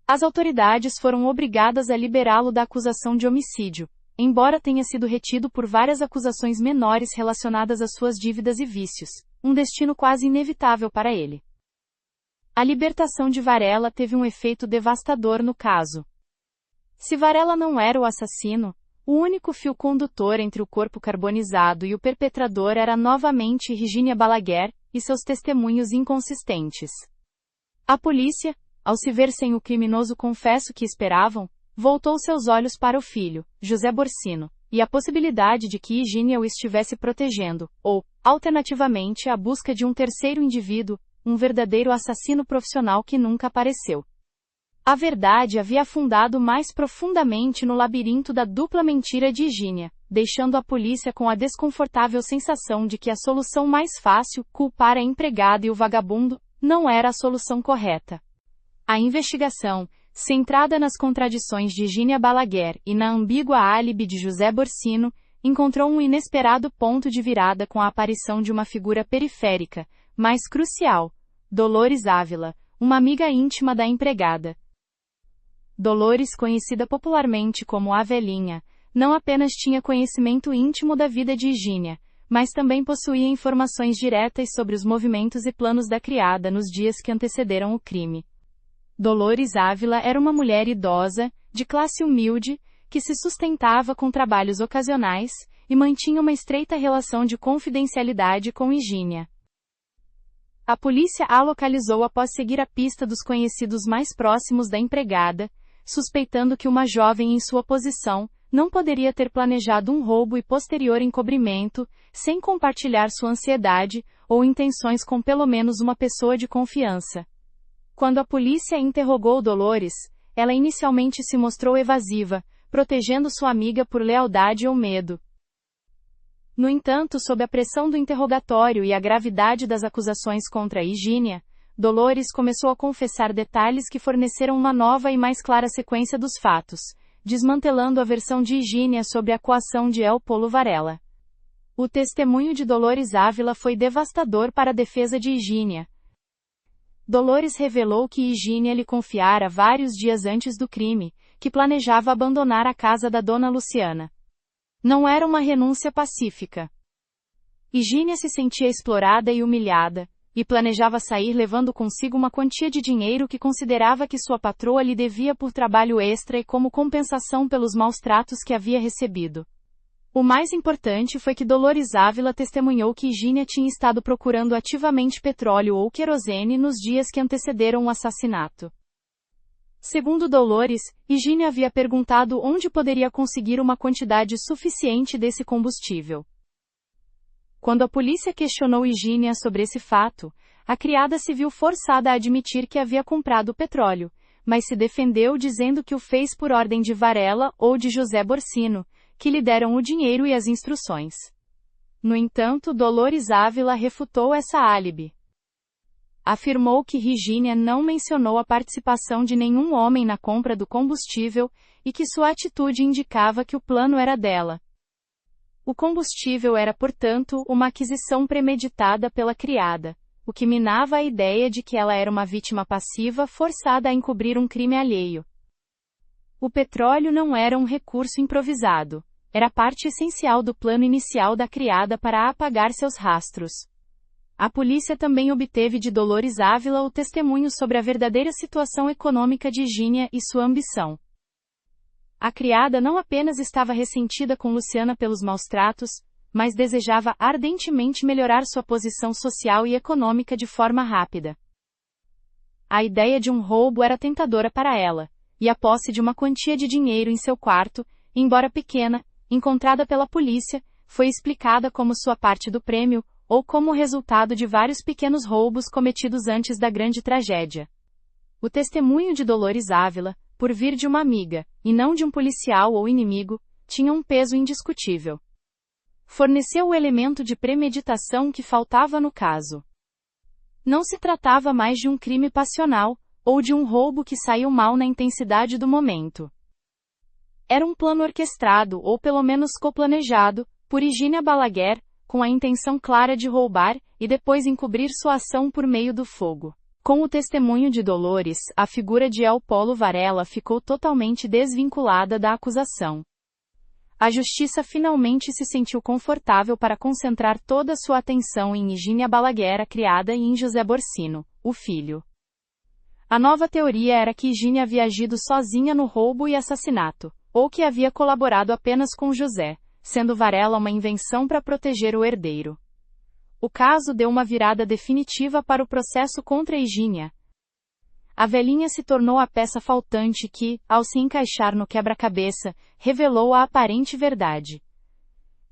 As autoridades foram obrigadas a liberá-lo da acusação de homicídio, embora tenha sido retido por várias acusações menores relacionadas às suas dívidas e vícios, um destino quase inevitável para ele. A libertação de Varela teve um efeito devastador no caso. Se Varela não era o assassino, o único fio condutor entre o corpo carbonizado e o perpetrador era novamente Higínio Balaguer e seus testemunhos inconsistentes. A polícia, ao se ver sem o criminoso confesso que esperavam, voltou seus olhos para o filho, José Borsino, e a possibilidade de que Higínio o estivesse protegendo, ou, alternativamente, a busca de um terceiro indivíduo, um verdadeiro assassino profissional que nunca apareceu. A verdade havia afundado mais profundamente no labirinto da dupla mentira de Higínio, deixando a polícia com a desconfortável sensação de que a solução mais fácil, culpar a empregada e o vagabundo, não era a solução correta. A investigação, centrada nas contradições de Higínio Balaguer e na ambígua álibi de José Borsino, encontrou um inesperado ponto de virada com a aparição de uma figura periférica, mais crucial, Dolores Ávila, uma amiga íntima da empregada. Dolores, conhecida popularmente como a Velhinha, não apenas tinha conhecimento íntimo da vida de Higínio, mas também possuía informações diretas sobre os movimentos e planos da criada nos dias que antecederam o crime. Dolores Ávila era uma mulher idosa, de classe humilde, que se sustentava com trabalhos ocasionais, e mantinha uma estreita relação de confidencialidade com Higínia. A polícia a localizou após seguir a pista dos conhecidos mais próximos da empregada, suspeitando que uma jovem em sua posição não poderia ter planejado um roubo e posterior encobrimento, sem compartilhar sua ansiedade ou intenções com pelo menos uma pessoa de confiança. Quando a polícia interrogou Dolores, ela inicialmente se mostrou evasiva, protegendo sua amiga por lealdade ou medo. No entanto, sob a pressão do interrogatório e a gravidade das acusações contra Higínia, Dolores começou a confessar detalhes que forneceram uma nova e mais clara sequência dos fatos, desmantelando a versão de Higínia sobre a coação de El Polo Varela. O testemunho de Dolores Ávila foi devastador para a defesa de Higínia. Dolores revelou que Higínia lhe confiara vários dias antes do crime, que planejava abandonar a casa da dona Luciana. Não era uma renúncia pacífica. Higínia se sentia explorada e humilhada, e planejava sair levando consigo uma quantia de dinheiro que considerava que sua patroa lhe devia por trabalho extra e como compensação pelos maus tratos que havia recebido. O mais importante foi que Dolores Ávila testemunhou que Higínia tinha estado procurando ativamente petróleo ou querosene nos dias que antecederam o assassinato. Segundo Dolores, Higínia havia perguntado onde poderia conseguir uma quantidade suficiente desse combustível. Quando a polícia questionou Higínia sobre esse fato, a criada se viu forçada a admitir que havia comprado o petróleo, mas se defendeu dizendo que o fez por ordem de Varela ou de José Borsino, que lhe deram o dinheiro e as instruções. No entanto, Dolores Ávila refutou essa álibi. Afirmou que Higínia não mencionou a participação de nenhum homem na compra do combustível e que sua atitude indicava que o plano era dela. O combustível era, portanto, uma aquisição premeditada pela criada, o que minava a ideia de que ela era uma vítima passiva forçada a encobrir um crime alheio. O petróleo não era um recurso improvisado, era parte essencial do plano inicial da criada para apagar seus rastros. A polícia também obteve de Dolores Ávila o testemunho sobre a verdadeira situação econômica de Higínia e sua ambição. A criada não apenas estava ressentida com Luciana pelos maus tratos, mas desejava ardentemente melhorar sua posição social e econômica de forma rápida. A ideia de um roubo era tentadora para ela, e a posse de uma quantia de dinheiro em seu quarto, embora pequena, encontrada pela polícia, foi explicada como sua parte do prêmio, ou como resultado de vários pequenos roubos cometidos antes da grande tragédia. O testemunho de Dolores Ávila, por vir de uma amiga, e não de um policial ou inimigo, tinha um peso indiscutível. Forneceu o elemento de premeditação que faltava no caso. Não se tratava mais de um crime passional, ou de um roubo que saiu mal na intensidade do momento. Era um plano orquestrado, ou pelo menos coplanejado, por Higínia Balaguer, com a intenção clara de roubar, e depois encobrir sua ação por meio do fogo. Com o testemunho de Dolores, a figura de El Polo Varela ficou totalmente desvinculada da acusação. A justiça finalmente se sentiu confortável para concentrar toda sua atenção em Higínia Balaguer, a criada, e em José Borsino, o filho. A nova teoria era que Higínia havia agido sozinha no roubo e assassinato, ou que havia colaborado apenas com José, sendo Varela uma invenção para proteger o herdeiro. O caso deu uma virada definitiva para o processo contra Higínia. A velhinha se tornou a peça faltante que, ao se encaixar no quebra-cabeça, revelou a aparente verdade.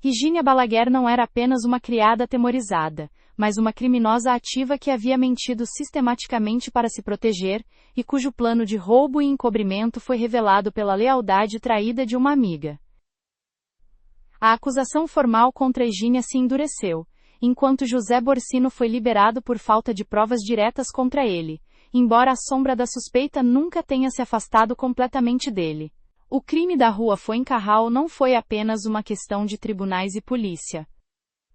Higínia Balaguer não era apenas uma criada atemorizada, mas uma criminosa ativa que havia mentido sistematicamente para se proteger, e cujo plano de roubo e encobrimento foi revelado pela lealdade traída de uma amiga. A acusação formal contra Higínia se endureceu, enquanto José Borsino foi liberado por falta de provas diretas contra ele, embora a sombra da suspeita nunca tenha se afastado completamente dele. O crime da Rua Fuencarral não foi apenas uma questão de tribunais e polícia.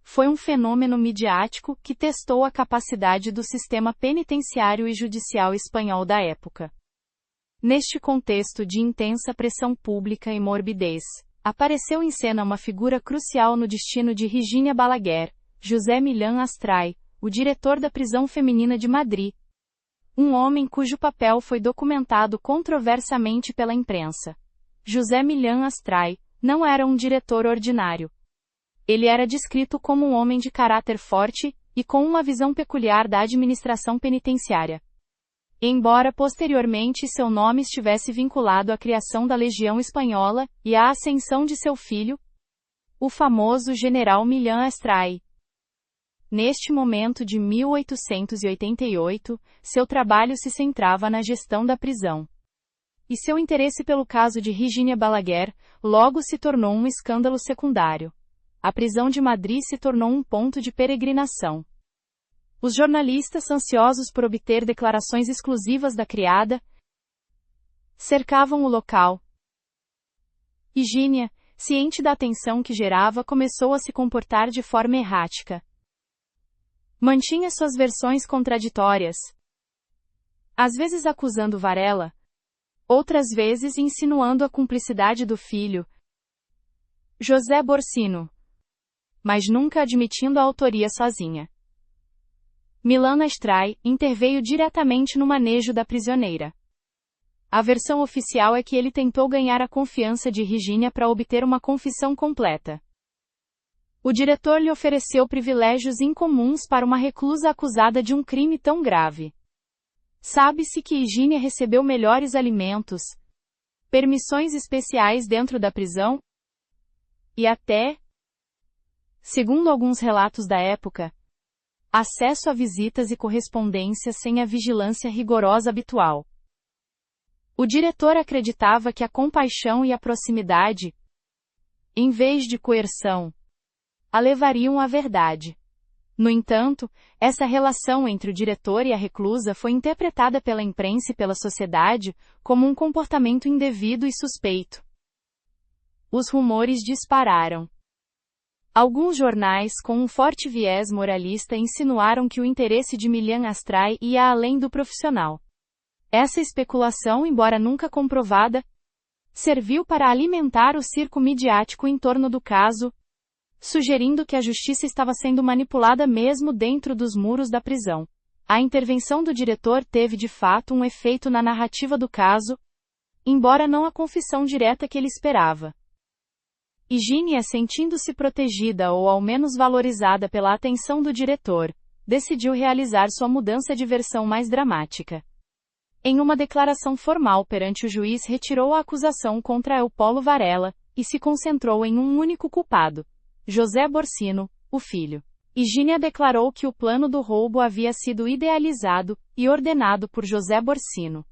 Foi um fenômeno midiático que testou a capacidade do sistema penitenciário e judicial espanhol da época. Neste contexto de intensa pressão pública e morbidez, apareceu em cena uma figura crucial no destino de Higínia Balaguer, José Millán Astray, o diretor da prisão feminina de Madrid. Um homem cujo papel foi documentado controversamente pela imprensa. José Millán Astray não era um diretor ordinário. Ele era descrito como um homem de caráter forte e com uma visão peculiar da administração penitenciária. Embora posteriormente seu nome estivesse vinculado à criação da Legião Espanhola e à ascensão de seu filho, o famoso general Millán Astray. Neste momento de 1888, seu trabalho se centrava na gestão da prisão. E seu interesse pelo caso de Virginia Balaguer logo se tornou um escândalo secundário. A prisão de Madrid se tornou um ponto de peregrinação. Os jornalistas, ansiosos por obter declarações exclusivas da criada, cercavam o local. Virginia, ciente da atenção que gerava, começou a se comportar de forma errática. Mantinha suas versões contraditórias, às vezes acusando Varela, outras vezes insinuando a cumplicidade do filho, José Borsino, mas nunca admitindo a autoria sozinha. Millán Astray interveio diretamente no manejo da prisioneira. A versão oficial é que ele tentou ganhar a confiança de Virginia para obter uma confissão completa. O diretor lhe ofereceu privilégios incomuns para uma reclusa acusada de um crime tão grave. Sabe-se que Virginia recebeu melhores alimentos, permissões especiais dentro da prisão e até, segundo alguns relatos da época, acesso a visitas e correspondências sem a vigilância rigorosa habitual. O diretor acreditava que a compaixão e a proximidade, em vez de coerção, a levariam à verdade. No entanto, essa relação entre o diretor e a reclusa foi interpretada pela imprensa e pela sociedade como um comportamento indevido e suspeito. Os rumores dispararam. Alguns jornais com um forte viés moralista insinuaram que o interesse de Millán Astray ia além do profissional. Essa especulação, embora nunca comprovada, serviu para alimentar o circo midiático em torno do caso, sugerindo que a justiça estava sendo manipulada mesmo dentro dos muros da prisão. A intervenção do diretor teve de fato um efeito na narrativa do caso, embora não a confissão direta que ele esperava. Virginia, sentindo-se protegida ou ao menos valorizada pela atenção do diretor, decidiu realizar sua mudança de versão mais dramática. Em uma declaração formal perante o juiz, retirou a acusação contra Eupolo Varela e se concentrou em um único culpado, José Borsino, o filho. Virginia declarou que o plano do roubo havia sido idealizado e ordenado por José Borsino.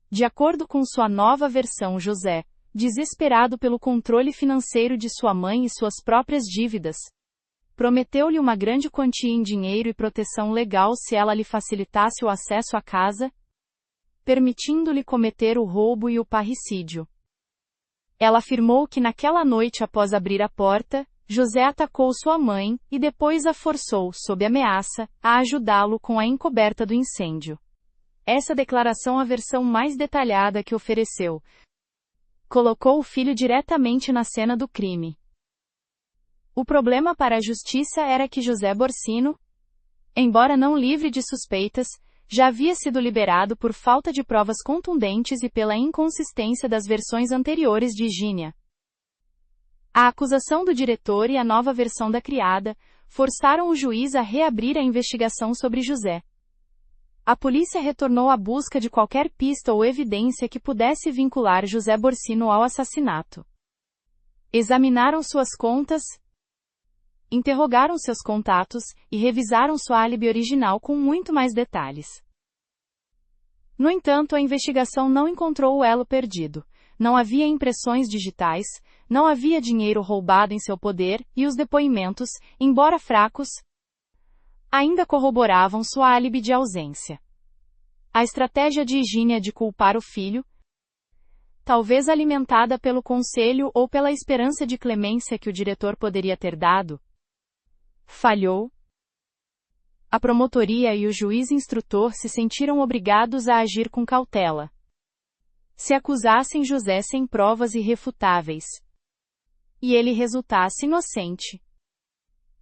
De acordo com sua nova versão, José, desesperado pelo controle financeiro de sua mãe e suas próprias dívidas, prometeu-lhe uma grande quantia em dinheiro e proteção legal se ela lhe facilitasse o acesso à casa, permitindo-lhe cometer o roubo e o parricídio. Ela afirmou que naquela noite, após abrir a porta, José atacou sua mãe e depois a forçou, sob ameaça, a ajudá-lo com a encoberta do incêndio. Essa declaração, a versão mais detalhada que ofereceu, colocou o filho diretamente na cena do crime. O problema para a justiça era que José Borsino, embora não livre de suspeitas, já havia sido liberado por falta de provas contundentes e pela inconsistência das versões anteriores de Virginia. A acusação do diretor e a nova versão da criada forçaram o juiz a reabrir a investigação sobre José. A polícia retornou à busca de qualquer pista ou evidência que pudesse vincular José Borsino ao assassinato. Examinaram suas contas, interrogaram seus contatos e revisaram sua álibi original com muito mais detalhes. No entanto, a investigação não encontrou o elo perdido. Não havia impressões digitais, não havia dinheiro roubado em seu poder, e os depoimentos, embora fracos, ainda corroboravam sua álibi de ausência. A estratégia de Virginia de culpar o filho, talvez alimentada pelo conselho ou pela esperança de clemência que o diretor poderia ter dado, falhou. A promotoria e o juiz instrutor se sentiram obrigados a agir com cautela. Se acusassem José sem provas irrefutáveis, e ele resultasse inocente,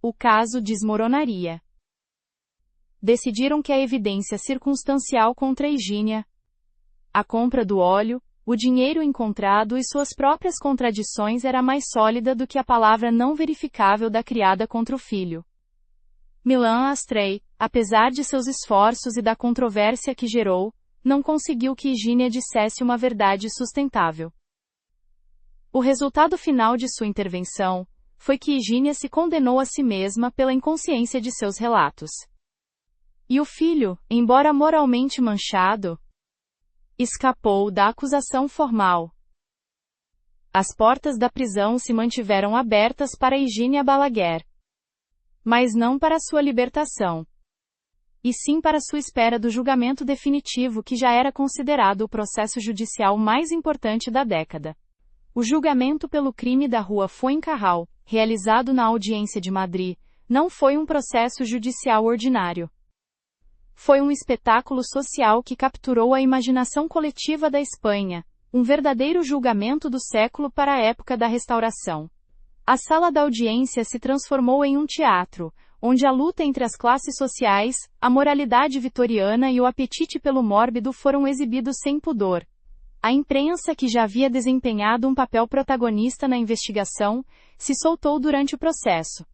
o caso desmoronaria. Decidiram que a evidência circunstancial contra Virginia, a compra do óleo, o dinheiro encontrado e suas próprias contradições era mais sólida do que a palavra não verificável da criada contra o filho. Milan Astray, apesar de seus esforços e da controvérsia que gerou, não conseguiu que Higínia dissesse uma verdade sustentável. O resultado final de sua intervenção foi que Higínia se condenou a si mesma pela inconsciência de seus relatos. E o filho, embora moralmente manchado, escapou da acusação formal. As portas da prisão se mantiveram abertas para Higínia Balaguer, mas não para sua libertação, e sim para sua espera do julgamento definitivo que já era considerado o processo judicial mais importante da década. O julgamento pelo crime da Rua Fuencarral, realizado na audiência de Madrid, não foi um processo judicial ordinário. Foi um espetáculo social que capturou a imaginação coletiva da Espanha, um verdadeiro julgamento do século para a época da Restauração. A sala da audiência se transformou em um teatro, onde a luta entre as classes sociais, a moralidade vitoriana e o apetite pelo mórbido foram exibidos sem pudor. A imprensa, que já havia desempenhado um papel protagonista na investigação, se soltou durante o processo.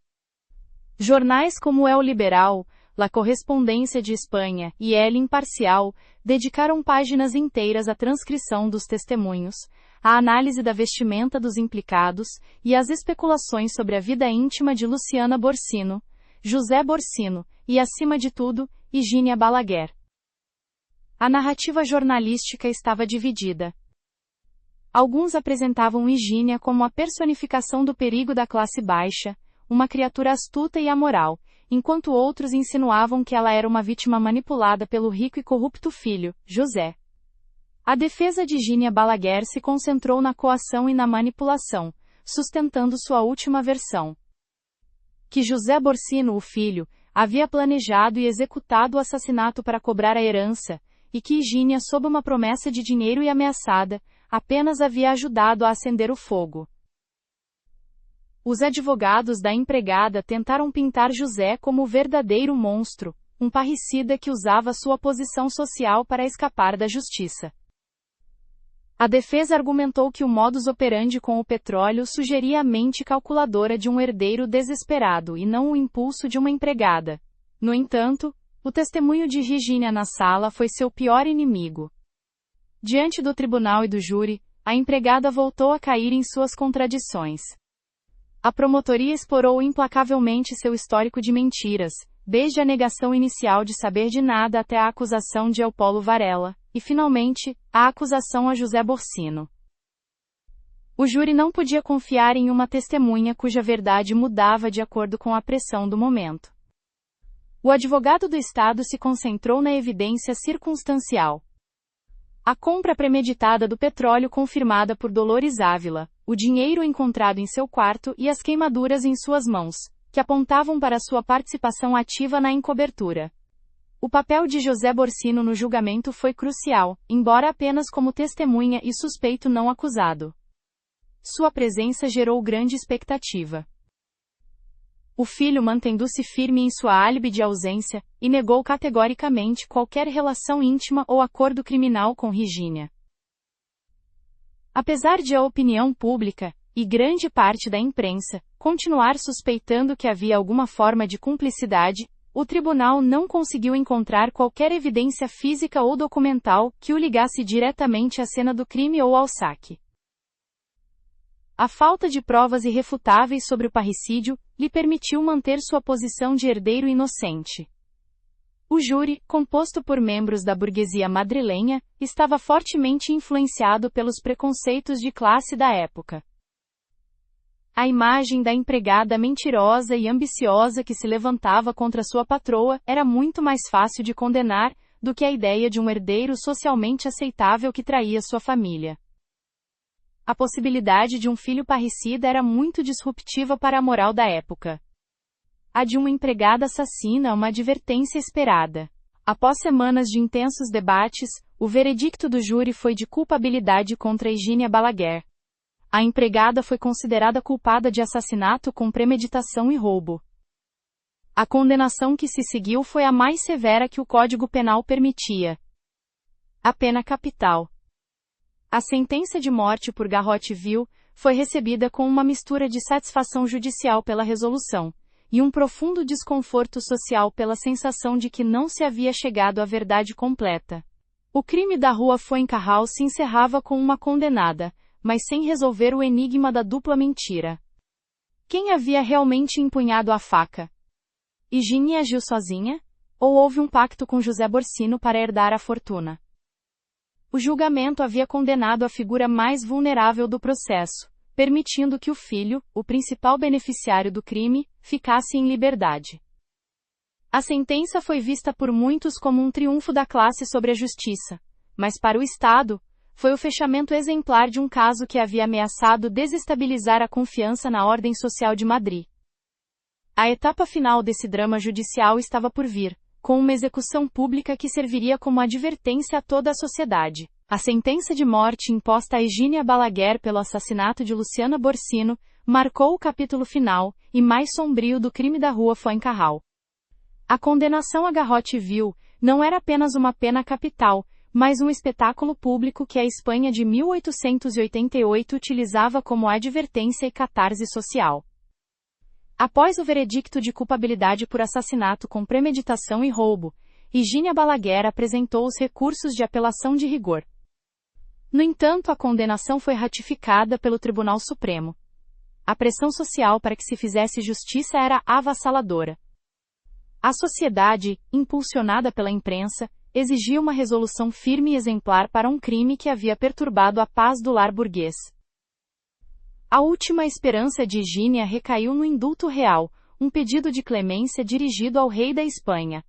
Jornais como El Liberal, La Correspondência de Espanha e El Imparcial dedicaram páginas inteiras à transcrição dos testemunhos, à análise da vestimenta dos implicados e às especulações sobre a vida íntima de Luciana Borsino, José Borsino e, acima de tudo, Higínia Balaguer. A narrativa jornalística estava dividida. Alguns apresentavam Higínia como a personificação do perigo da classe baixa, uma criatura astuta e amoral, enquanto outros insinuavam que ela era uma vítima manipulada pelo rico e corrupto filho, José. A defesa de Higínia Balaguer se concentrou na coação e na manipulação, sustentando sua última versão. Que José Borsino, o filho, havia planejado e executado o assassinato para cobrar a herança, e que Higínia, sob uma promessa de dinheiro e ameaçada, apenas havia ajudado a acender o fogo. Os advogados da empregada tentaram pintar José como o verdadeiro monstro, um parricida que usava sua posição social para escapar da justiça. A defesa argumentou que o modus operandi com o petróleo sugeria a mente calculadora de um herdeiro desesperado e não o impulso de uma empregada. No entanto, o testemunho de Higínia na sala foi seu pior inimigo. Diante do tribunal e do júri, a empregada voltou a cair em suas contradições. A promotoria explorou implacavelmente seu histórico de mentiras, desde a negação inicial de saber de nada até a acusação de Eupolo Varela, e, finalmente, a acusação a José Borsino. O júri não podia confiar em uma testemunha cuja verdade mudava de acordo com a pressão do momento. O advogado do Estado se concentrou na evidência circunstancial. A compra premeditada do petróleo confirmada por Dolores Ávila, o dinheiro encontrado em seu quarto e as queimaduras em suas mãos, que apontavam para sua participação ativa na encobertura. O papel de José Borsino no julgamento foi crucial, embora apenas como testemunha e suspeito não acusado. Sua presença gerou grande expectativa. O filho mantendo-se firme em sua álibi de ausência, e negou categoricamente qualquer relação íntima ou acordo criminal com Higínia. Apesar de a opinião pública, e grande parte da imprensa, continuar suspeitando que havia alguma forma de cumplicidade, o tribunal não conseguiu encontrar qualquer evidência física ou documental que o ligasse diretamente à cena do crime ou ao saque. A falta de provas irrefutáveis sobre o parricídio lhe permitiu manter sua posição de herdeiro inocente. O júri, composto por membros da burguesia madrilenha, estava fortemente influenciado pelos preconceitos de classe da época. A imagem da empregada mentirosa e ambiciosa que se levantava contra sua patroa era muito mais fácil de condenar do que a ideia de um herdeiro socialmente aceitável que traía sua família. A possibilidade de um filho parricida era muito disruptiva para a moral da época. A de uma empregada assassina, uma advertência esperada. Após semanas de intensos debates, o veredicto do júri foi de culpabilidade contra Higínia Balaguer. A empregada foi considerada culpada de assassinato com premeditação e roubo. A condenação que se seguiu foi a mais severa que o Código Penal permitia. A pena capital. A sentença de morte por garrote-vil foi recebida com uma mistura de satisfação judicial pela resolução e um profundo desconforto social pela sensação de que não se havia chegado à verdade completa. O crime da rua Fuencarral se encerrava com uma condenada, mas sem resolver o enigma da dupla mentira. Quem havia realmente empunhado a faca? Higínia agiu sozinha? Ou houve um pacto com José Borsino para herdar a fortuna? O julgamento havia condenado a figura mais vulnerável do processo, permitindo que o filho, o principal beneficiário do crime, ficasse em liberdade. A sentença foi vista por muitos como um triunfo da classe sobre a justiça, mas para o Estado, foi o fechamento exemplar de um caso que havia ameaçado desestabilizar a confiança na ordem social de Madrid. A etapa final desse drama judicial estava por vir, com uma execução pública que serviria como advertência a toda a sociedade. A sentença de morte imposta a Higínia Balaguer pelo assassinato de Luciana Borsino marcou o capítulo final e mais sombrio do crime da rua Fuencarral. A condenação a garrote-vil não era apenas uma pena capital, mas um espetáculo público que a Espanha de 1888 utilizava como advertência e catarse social. Após o veredicto de culpabilidade por assassinato com premeditação e roubo, Higínia Balaguer apresentou os recursos de apelação de rigor. No entanto, a condenação foi ratificada pelo Tribunal Supremo. A pressão social para que se fizesse justiça era avassaladora. A sociedade, impulsionada pela imprensa, exigia uma resolução firme e exemplar para um crime que havia perturbado a paz do lar burguês. A última esperança de Higínia recaiu no indulto real, um pedido de clemência dirigido ao rei da Espanha.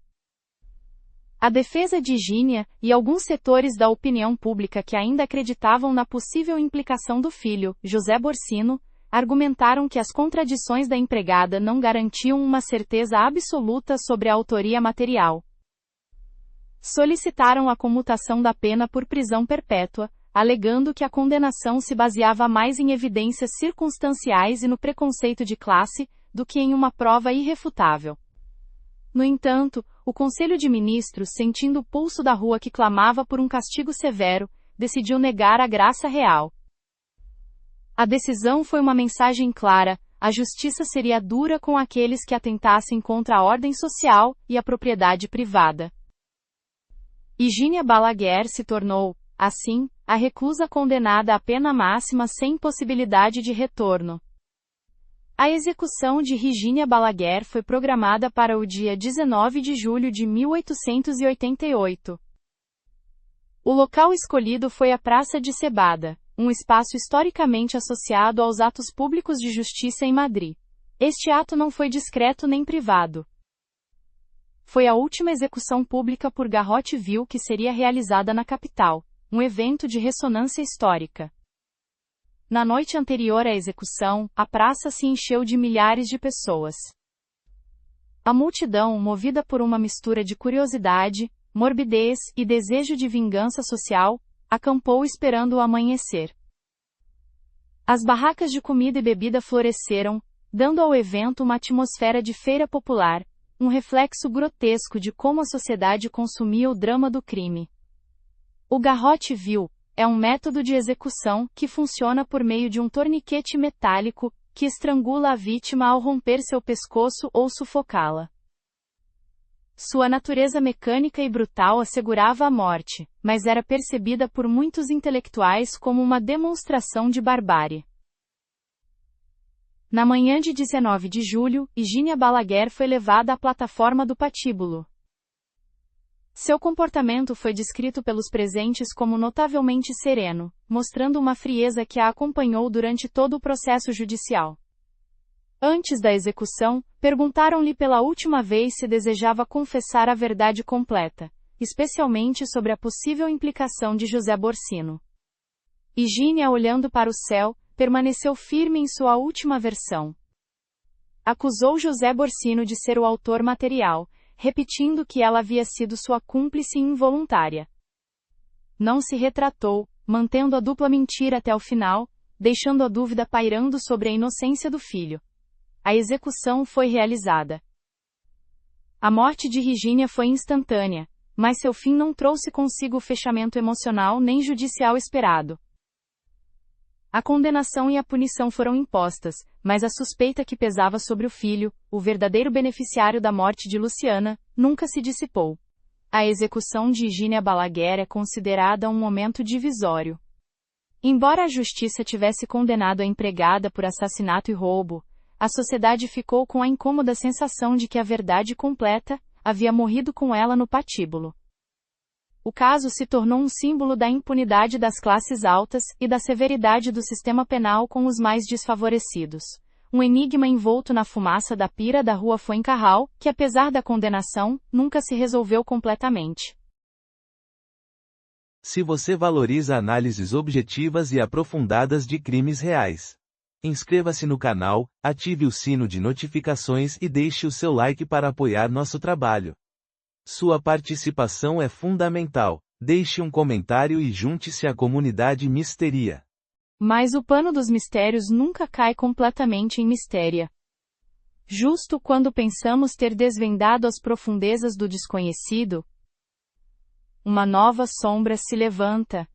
A defesa de Higínia, e alguns setores da opinião pública que ainda acreditavam na possível implicação do filho, José Borsino, argumentaram que as contradições da empregada não garantiam uma certeza absoluta sobre a autoria material. Solicitaram a comutação da pena por prisão perpétua, alegando que a condenação se baseava mais em evidências circunstanciais e no preconceito de classe, do que em uma prova irrefutável. No entanto, o Conselho de Ministros, sentindo o pulso da rua que clamava por um castigo severo, decidiu negar a graça real. A decisão foi uma mensagem clara: a justiça seria dura com aqueles que atentassem contra a ordem social e a propriedade privada. Higínia Balaguer se tornou, assim, a reclusa condenada à pena máxima sem possibilidade de retorno. A execução de Higínia Balaguer foi programada para o dia 19 de julho de 1888. O local escolhido foi a Praça de Cebada, um espaço historicamente associado aos atos públicos de justiça em Madrid. Este ato não foi discreto nem privado. Foi a última execução pública por garrote-vil que seria realizada na capital, um evento de ressonância histórica. Na noite anterior à execução, a praça se encheu de milhares de pessoas. A multidão, movida por uma mistura de curiosidade, morbidez e desejo de vingança social, acampou esperando o amanhecer. As barracas de comida e bebida floresceram, dando ao evento uma atmosfera de feira popular, um reflexo grotesco de como a sociedade consumia o drama do crime. O garrote-vil é um método de execução que funciona por meio de um torniquete metálico que estrangula a vítima ao romper seu pescoço ou sufocá-la. Sua natureza mecânica e brutal assegurava a morte, mas era percebida por muitos intelectuais como uma demonstração de barbárie. Na manhã de 19 de julho, Higínia Balaguer foi levada à plataforma do patíbulo. Seu comportamento foi descrito pelos presentes como notavelmente sereno, mostrando uma frieza que a acompanhou durante todo o processo judicial. Antes da execução, perguntaram-lhe pela última vez se desejava confessar a verdade completa, especialmente sobre a possível implicação de José Borsino. Higínia, olhando para o céu, permaneceu firme em sua última versão. Acusou José Borsino de ser o autor material, repetindo que ela havia sido sua cúmplice involuntária. Não se retratou, mantendo a dupla mentira até o final, deixando a dúvida pairando sobre a inocência do filho. A execução foi realizada. A morte de Higínia foi instantânea, mas seu fim não trouxe consigo o fechamento emocional nem judicial esperado. A condenação e a punição foram impostas, mas a suspeita que pesava sobre o filho, o verdadeiro beneficiário da morte de Luciana, nunca se dissipou. A execução de Higínia Balaguer é considerada um momento divisório. Embora a justiça tivesse condenado a empregada por assassinato e roubo, a sociedade ficou com a incômoda sensação de que a verdade completa havia morrido com ela no patíbulo. O caso se tornou um símbolo da impunidade das classes altas e da severidade do sistema penal com os mais desfavorecidos. Um enigma envolto na fumaça da pira da rua Fuencarral, que apesar da condenação, nunca se resolveu completamente. Se você valoriza análises objetivas e aprofundadas de crimes reais, inscreva-se no canal, ative o sino de notificações e deixe o seu like para apoiar nosso trabalho. Sua participação é fundamental. Deixe um comentário e junte-se à comunidade Misteria. Mas o pano dos mistérios nunca cai completamente em Mistéria. Justo quando pensamos ter desvendado as profundezas do desconhecido, uma nova sombra se levanta.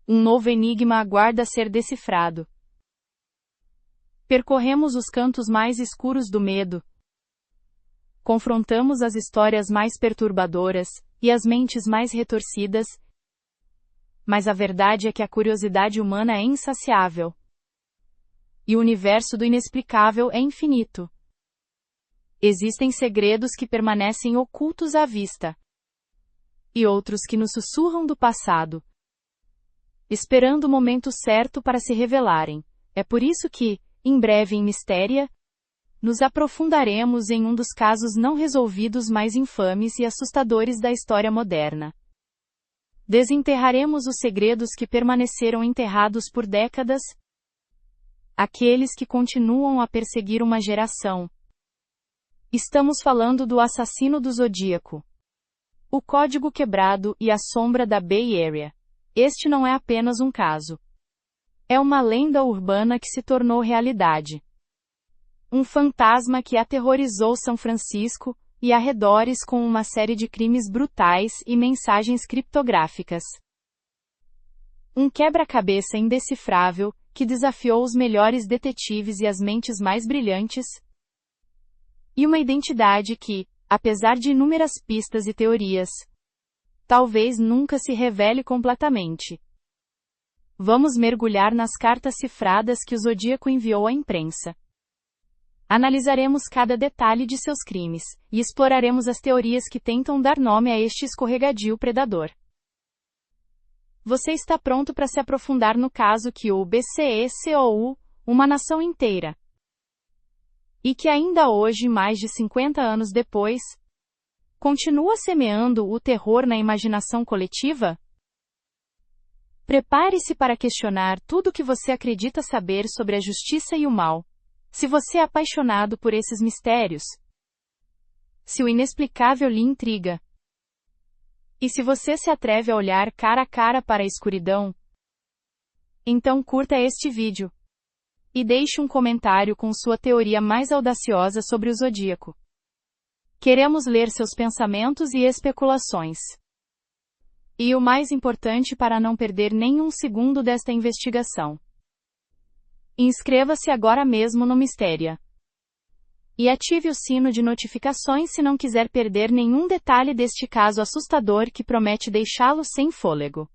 Um novo enigma aguarda ser decifrado. Percorremos os cantos mais escuros do medo. Confrontamos as histórias mais perturbadoras e as mentes mais retorcidas. Mas a verdade é que a curiosidade humana é insaciável. E o universo do inexplicável é infinito. Existem segredos que permanecem ocultos à vista. E outros que nos sussurram do passado, esperando o momento certo para se revelarem. É por isso que, em breve em Mistéria, nos aprofundaremos em um dos casos não resolvidos mais infames e assustadores da história moderna. Desenterraremos os segredos que permaneceram enterrados por décadas, aqueles que continuam a perseguir uma geração. Estamos falando do assassino do Zodíaco. O código quebrado e a sombra da Bay Area. Este não é apenas um caso. É uma lenda urbana que se tornou realidade. Um fantasma que aterrorizou São Francisco e arredores com uma série de crimes brutais e mensagens criptográficas. Um quebra-cabeça indecifrável que desafiou os melhores detetives e as mentes mais brilhantes. E uma identidade que, apesar de inúmeras pistas e teorias, talvez nunca se revele completamente. Vamos mergulhar nas cartas cifradas que o Zodíaco enviou à imprensa. Analisaremos cada detalhe de seus crimes, e exploraremos as teorias que tentam dar nome a este escorregadio predador. Você está pronto para se aprofundar no caso que o BCE-COU, uma nação inteira, e que ainda hoje, mais de 50 anos depois, continua semeando o terror na imaginação coletiva? Prepare-se para questionar tudo o que você acredita saber sobre a justiça e o mal. Se você é apaixonado por esses mistérios, se o inexplicável lhe intriga, e se você se atreve a olhar cara a cara para a escuridão, então curta este vídeo e deixe um comentário com sua teoria mais audaciosa sobre o Zodíaco. Queremos ler seus pensamentos e especulações. E o mais importante para não perder nenhum segundo desta investigação. Inscreva-se agora mesmo no Mistéria. E ative o sino de notificações se não quiser perder nenhum detalhe deste caso assustador que promete deixá-lo sem fôlego.